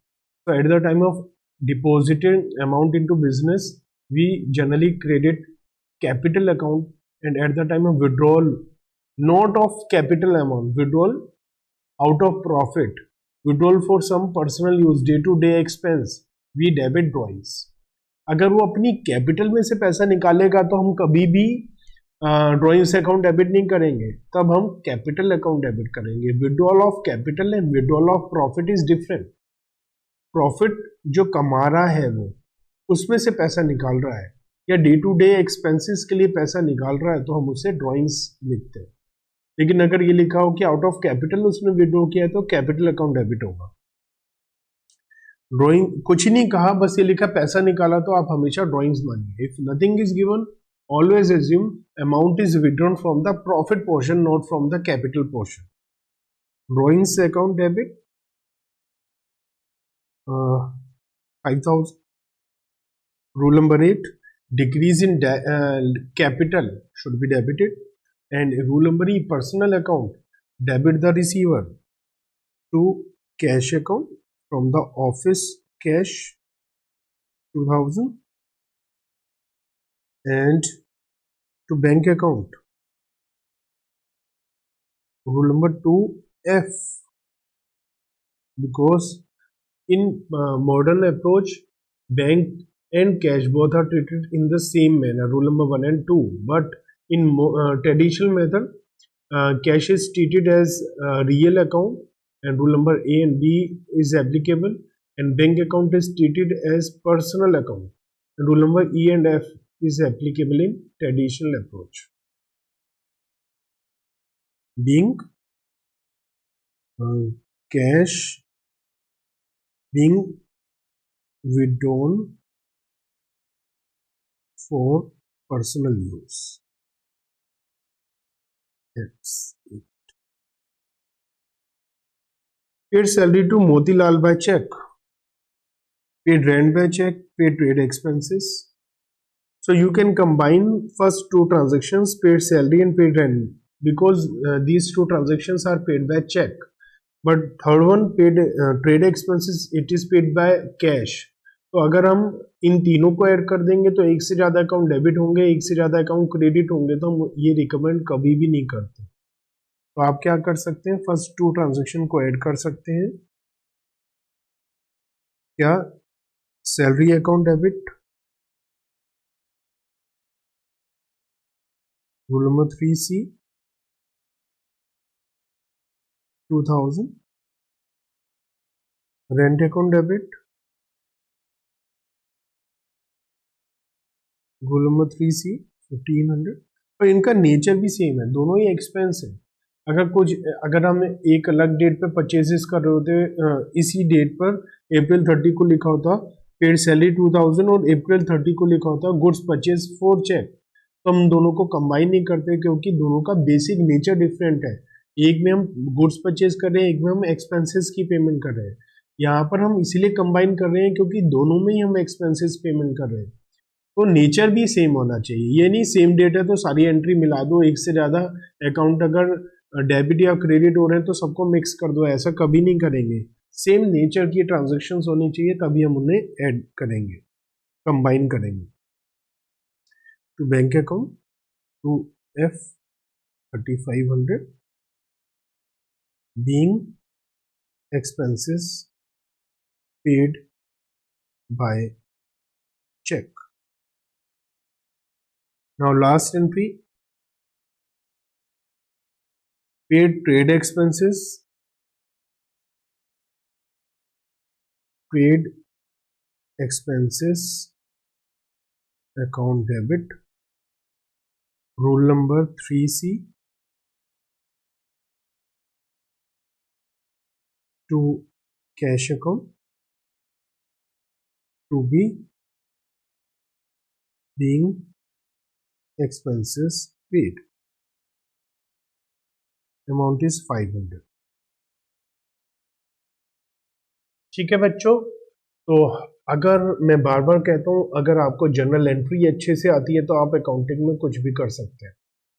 So at the time of depositing amount into business, we generally credit capital account, and at the time of withdrawal, not of capital amount, withdrawal out of profit, withdrawal for some personal use, day to day expense, we debit drawings. अगर वो अपनी capital में से पैसा निकालेगा तो हम कभी भी ड्रॉइंग्स अकाउंट डेबिट नहीं करेंगे, तब हम कैपिटल अकाउंट डेबिट करेंगे. Withdrawal of capital and withdrawal of profit is different. Profit जो कमा रहा है वो उसमें से पैसा निकाल रहा है या डे टू डे एक्सपेंसेस के लिए पैसा निकाल रहा है तो हम उसे ड्रॉइंग्स लिखते हैं. लेकिन अगर ये लिखा हो कि आउट ऑफ कैपिटल उसने विड्रॉ किया है तो कैपिटल अकाउंट डेबिट होगा. ड्रॉइंग कुछ नहीं कहा, बस ये लिखा पैसा निकाला तो आप हमेशा ड्रॉइंग्स मानिए. If nothing is given, always assume amount is withdrawn from the profit portion, not from the capital portion. Drawings account debit 5,000. Rule number 8, decrease in capital should be debited. And rule number E, personal account, debit the receiver to cash account from the office cash 2,000 and to bank account. Rule number 2F, because in modern approach bank and cash both are treated in the same manner, rule number 1 and 2, but in traditional method cash is treated as real account and rule number A and B is applicable, and bank account is treated as personal account and rule number E and F is applicable in traditional approach. Being cash being withdrawn for personal use. That's it. Paid salary to Motilal by check, paid rent by check, paid trade expenses. So you can combine first two transactions, paid salary and paid rent, because these two transactions are paid by check. But third one paid trade expenses it is paid by cash. तो अगर हम इन तीनों को add कर देंगे तो एक से ज्यादा अकाउंट डेबिट होंगे, एक से ज्यादा अकाउंट क्रेडिट होंगे, तो हम ये रिकमेंड कभी भी नहीं करते। तो आप क्या कर सकते हैं, फर्स्ट टू ट्रांजेक्शन को ऐड कर सकते हैं। क्या salary account debit, rule number 3C 2000, rent account debit, rule number 3C 1500। और इनका नेचर भी सेम है, दोनों ही एक्सपेंस है। अगर हम एक अलग डेट पे परचेजेस कर रहे होते, इसी डेट पर अप्रैल 30 को लिखा होता पेड सैलरी 2000 और अप्रैल 30 को लिखा होता गुड्स परचेज फॉर चेक, तो हम दोनों को कंबाइन नहीं करते क्योंकि दोनों का बेसिक नेचर डिफरेंट है। एक में हम गुड्स परचेज कर रहे हैं, एक में हम एक्सपेंसेस की पेमेंट कर रहे हैं। यहाँ पर हम इसीलिए कंबाइन कर रहे हैं क्योंकि दोनों में ही हम एक्सपेंसेस पेमेंट कर रहे हैं, तो नेचर भी सेम होना चाहिए। ये नहीं सेम डेट है तो सारी एंट्री मिला दो, एक से ज्यादा अकाउंट अगर डेबिट या क्रेडिट हो रहे हैं तो सबको मिक्स कर दो, ऐसा कभी नहीं करेंगे। सेम नेचर की ट्रांजैक्शंस होनी चाहिए तभी हम उन्हें ऐड करेंगे, कंबाइन करेंगे। To bank account to F3500 being expenses paid by check. Now last entry, paid trade expenses, paid expenses account debit, rule number 3C to cash account to be being expenses paid. Amount is 500. ठीक है बच्चों, तो अगर मैं बार बार कहता हूँ अगर आपको जर्नल एंट्री अच्छे से आती है तो आप अकाउंटिंग में कुछ भी कर सकते हैं,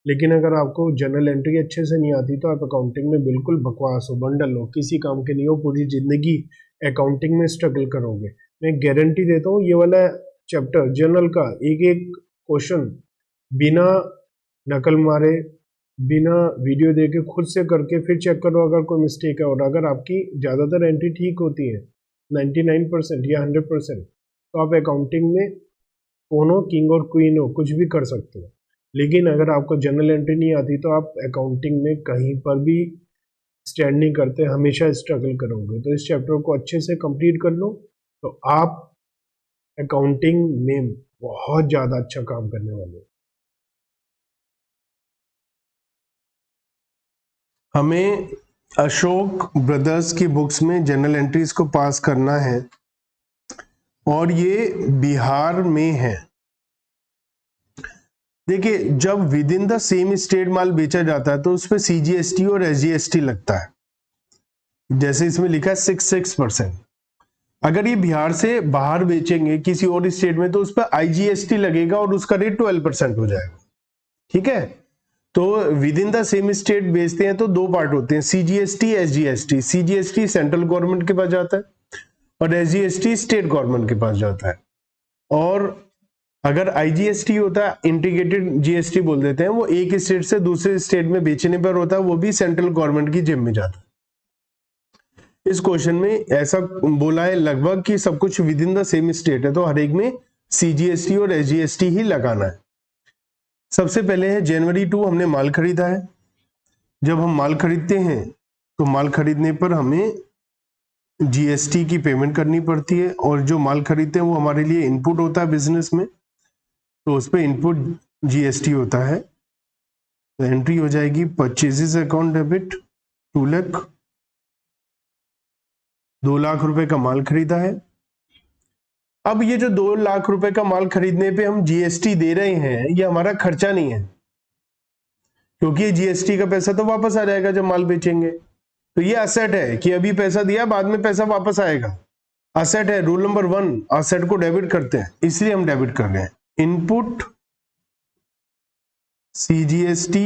लेकिन अगर आपको जर्नल एंट्री अच्छे से नहीं आती तो आप अकाउंटिंग में बिल्कुल बकवास हो, बंडल हो, किसी काम के नहीं हो, पूरी जिंदगी अकाउंटिंग में स्ट्रगल करोगे। मैं गारंटी देता हूँ ये वाला चैप्टर जर्नल का एक एक क्वेश्चन बिना नकल मारे, बिना वीडियो देके खुद से करके फिर चेक करो अगर कोई मिस्टेक है, और अगर आपकी ज़्यादातर एंट्री ठीक होती है 99% या 100%, तो आप अकाउंटिंग में कौन हो, किंग और क्वीन हो, कुछ भी कर सकते हो। लेकिन अगर आपको जनरल एंट्री नहीं आती तो आप अकाउंटिंग में कहीं पर भी स्टैंड नहीं करते, हमेशा स्ट्रगल करोगे। तो इस चैप्टर को अच्छे से कंप्लीट कर लो तो आप अकाउंटिंग में बहुत ज़्यादा अच्छा काम करने वाले हो। हमें अशोक ब्रदर्स की बुक्स में जनरल एंट्रीज को पास करना है और ये बिहार में है। देखिए, जब within the same state माल बेचा जाता है तो उस पर CGST और SGST लगता है, जैसे इसमें लिखा है 6%। अगर ये बिहार से बाहर बेचेंगे किसी और स्टेट में तो उस पर IGST लगेगा और उसका रेट 12% हो जाएगा। ठीक है, तो with in the same state बेचते हैं तो दो पार्ट होते हैं, CGST SGST। CGST central government के पास जाता है और SGST स्टेट गवर्नमेंट के पास जाता है। और अगर IGST होता है, इंटीग्रेटेड GST बोल देते हैं, वो एक स्टेट से दूसरे स्टेट में बेचने पर होता है, वो भी सेंट्रल गवर्नमेंट की जेब में जाता है। इस क्वेश्चन में ऐसा बोला है लगभग कि सब कुछ with in the same state है, तो हर एक में CGST और SGST ही लगाना है। सबसे पहले है जनवरी 2 हमने माल खरीदा है। जब हम माल खरीदते हैं तो माल खरीदने पर हमें GST की पेमेंट करनी पड़ती है, और जो माल खरीदते हैं वो हमारे लिए इनपुट होता है बिजनेस में, तो उस पर इनपुट GST होता है। तो एंट्री हो जाएगी purchases account debit 2 lakh, 2 lakh रुपए का माल खरीदा है। अब ये जो 2 लाख रुपए का माल खरीदने पे हम GST दे रहे हैं, ये हमारा खर्चा नहीं है, क्योंकि ये GST का पैसा तो वापस आ जाएगा जब माल बेचेंगे। तो ये असेट है कि अभी पैसा दिया, बाद में पैसा वापस आएगा। असेट है, रूल नंबर 1, असेट को डेबिट करते हैं, इसलिए हम डेबिट कर रहे हैं। Input CGST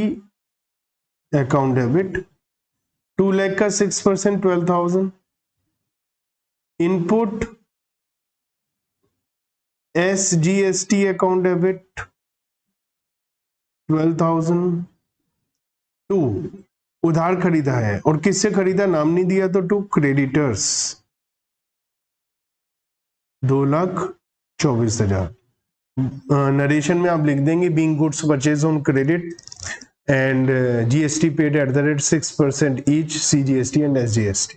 account debit 2 lakh का 6% 12,000। इनपुट SGST अकाउंट डेबिट 12,002 उधार खरीदा है और किससे खरीदा, नाम नहीं दिया तो टू क्रेडिटर्स 2,24,000। नरेशन में आप लिख देंगे being goods purchase on credit and GST paid at the rate 6% each CGST and SGST।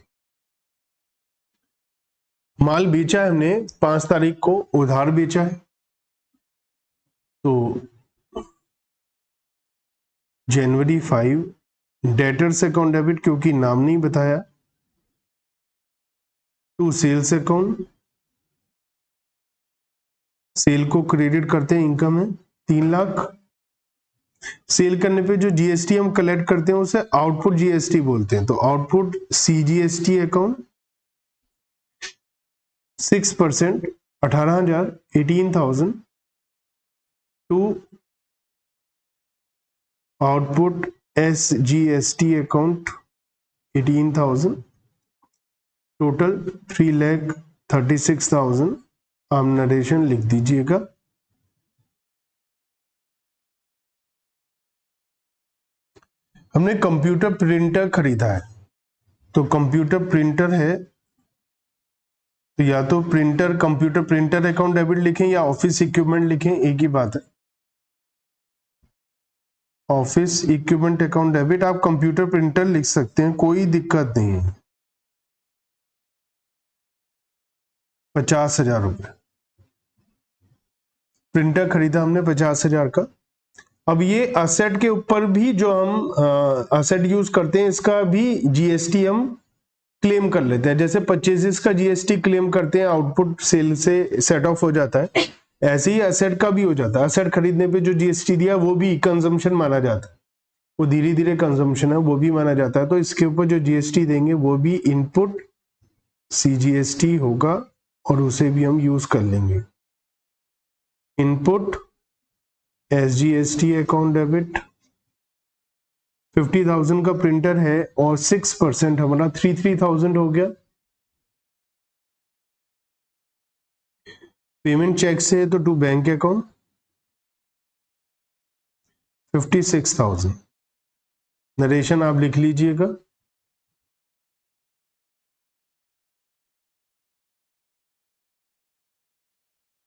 माल बेचा है हमने 5 तारीख को, उधार बेचा है तो जनवरी 5 डेटर्स अकाउंट डेबिट क्योंकि नाम नहीं बताया, टू सेल्स अकाउंट, सेल को क्रेडिट करते हैं इनकम है 3 लाख। सेल करने पे जो GST हम कलेक्ट करते हैं उसे आउटपुट GST बोलते हैं, तो output CGST account 6% 18,000 18,000 to output SGST account 18,000 total 3,36,000। आप नरेशन लिख दीजिएगा। हमने कंप्यूटर प्रिंटर खरीदा है, तो कंप्यूटर प्रिंटर है तो या तो printer computer printer account debit लिखें या ऑफिस इक्विपमेंट लिखें, एक ही बात है। ऑफिस इक्विपमेंट अकाउंट डेबिट आप कंप्यूटर प्रिंटर लिख सकते हैं, कोई दिक्कत नहीं है। 50,000 रुपये प्रिंटर खरीदा हमने 50,000 का। अब ये असेट के ऊपर भी जो हम असेट यूज करते हैं इसका भी GST हम क्लेम कर लेते हैं, जैसे परचेजेस का GST क्लेम करते हैं, आउटपुट सेल से सेट ऑफ हो जाता है, ऐसे ही असेट का भी हो जाता है। असेट खरीदने पे जो GST दिया वो भी कंजम्पशन माना जाता है, वो धीरे धीरे कंजम्पशन है वो भी माना जाता है, तो इसके ऊपर जो GST देंगे वो भी इनपुट CGST होगा और उसे भी हम यूज कर लेंगे। इनपुट SGST अकाउंट डेबिट 50,000 का प्रिंटर है और 6% हमारा 3,000 हो गया। पेमेंट चेक से है तो टू बैंक अकाउंट 56,000। नरेशन आप लिख लीजिएगा।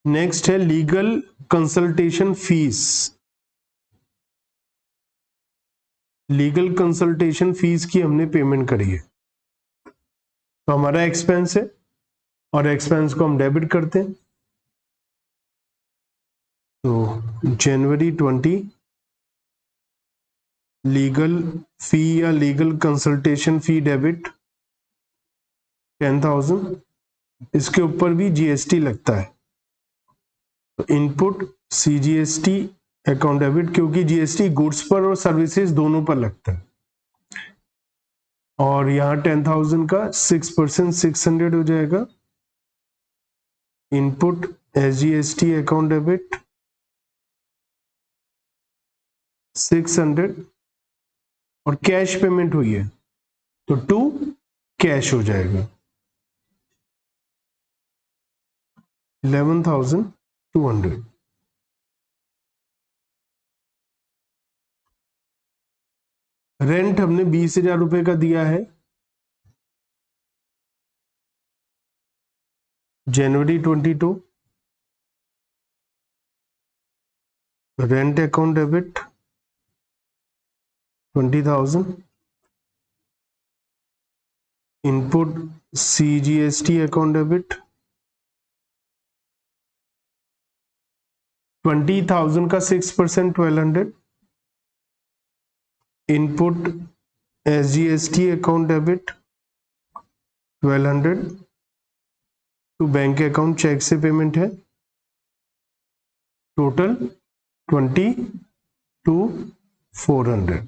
नेक्स्ट है legal consultation fees. Legal consultation fees की हमने पेमेंट करी है, तो हमारा एक्सपेंस है और एक्सपेंस को हम डेबिट करते हैं, तो जनवरी 20 लीगल फी या लीगल कंसल्टेशन फी डेबिट 10,000, इसके ऊपर भी GST लगता है, तो इनपुट CGST अकाउंट डेबिट क्योंकि GST गुड्स पर और सर्विसेज दोनों पर लगता है, और यहाँ 10,000 का 6% 600 हो जाएगा। इनपुट SGST अकाउंट डेबिट 600 और कैश पेमेंट हुई है तो टू कैश हो जाएगा 11,200। रेंट हमने 20,000 रुपए का दिया है जनवरी 22। Rent account debit 20,000। Input CGST account debit 20,000 का 6% 1,200। Input SGST account debit 1,200 to bank account cheque से पेमेंट है, टोटल 22,400।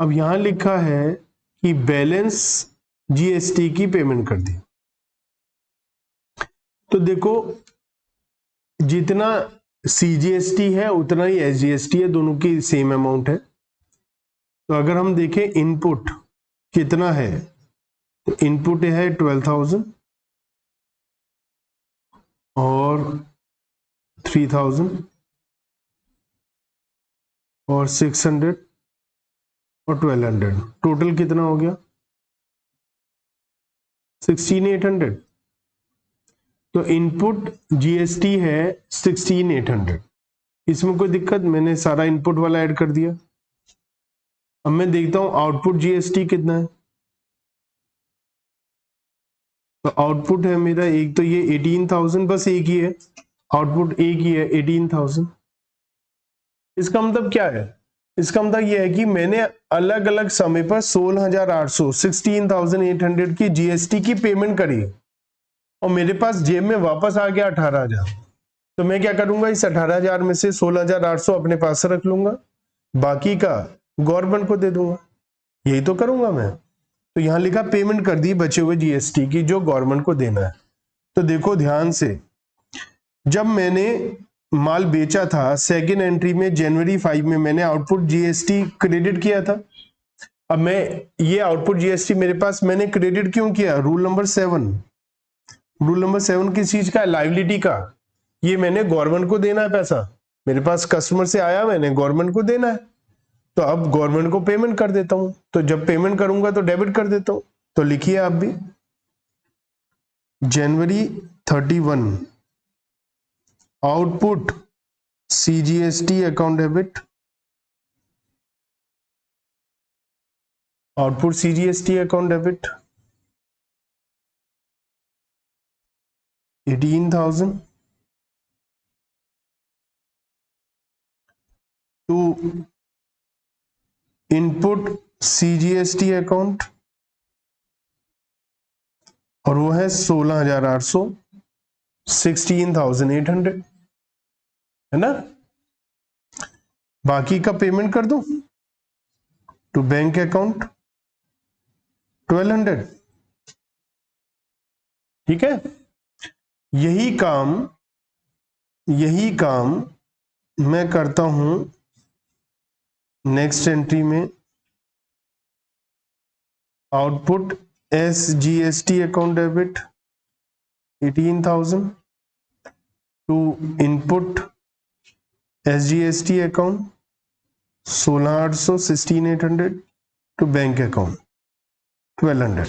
अब यहां लिखा है कि बैलेंस GST की पेमेंट कर दी, तो देखो जितना CGST है उतना ही SGST है, दोनों की सेम अमाउंट है, तो अगर हम देखें इनपुट कितना है, तो इनपुट है 12,000 और 3,000 और 600 और 1200, टोटल कितना हो गया 16,800। तो इनपुट जीएसटी है 16,800। इसमें कोई दिक्कत, मैंने सारा इनपुट वाला ऐड कर दिया। अब मैं देखता हूं आउटपुट जीएसटी कितना है। तो आउटपुट है मेरा एक, तो ये 18,000, बस एक ही है आउटपुट, एक ही है 18,000। इसका मतलब क्या है, इसका मतलब यह है कि मैंने अलग अलग समय पर 16,800 16,800 की जीएसटी की पेमेंट करी और मेरे पास जेब में वापस आ गया 18,000। तो मैं क्या करूंगा, इस 18,000 में से 16,800 अपने पास रख लूंगा, बाकी का गवर्नमेंट को दे दूंगा। यही तो करूंगा मैं। तो यहां लिखा पेमेंट कर दी बचे हुए जीएसटी की जो गवर्नमेंट को देना है। तो देखो ध्यान से, जब मैंने माल बेचा था सेकेंड एंट्री में जनवरी 5 में मैंने आउटपुट जीएसटी क्रेडिट किया था। अब मैं ये आउटपुट जीएसटी मेरे पास मैंने क्रेडिट क्यों किया, रूल नंबर 7। रूल नंबर 7 किस चीज का, लायबिलिटी का। ये मैंने गवर्नमेंट को देना है पैसा, मेरे पास कस्टमर से आया, मैंने गवर्नमेंट को देना है। तो अब गवर्नमेंट को पेमेंट कर देता हूं, तो जब पेमेंट करूंगा तो डेबिट कर देता हूं। तो लिखिए आप भी, जनवरी 31 output CGST account debit, output CGST account debit 18,000 to input CGST account, और वो है 16,800 16,800, है ना। बाकी का पेमेंट कर दूं टू बैंक अकाउंट 1,200, ठीक है। यही काम मैं करता हूं नेक्स्ट एंट्री में, output SGST account debit 18,000 to input SGST account 16,800 16,800 to bank account 1,200।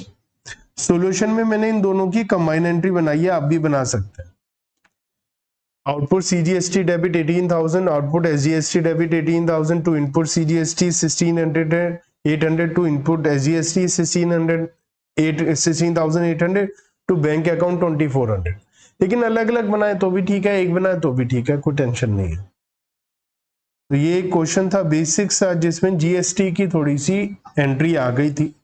Solution में मैंने इन दोनों की कंबाइन एंट्री बनाई है, आप भी बना सकते हैं। Output CGST debit 18,000, output SGST debit 18,000 to input CGST 16,800 to input SGST 16,800 to bank account 2,400। लेकिन अलग अलग बनाए तो भी ठीक है, एक बनाए तो भी ठीक है, कोई टेंशन नहीं है। तो ये एक क्वेश्चन था बेसिक सा जिसमें जीएसटी की थोड़ी सी एंट्री आ गई थी।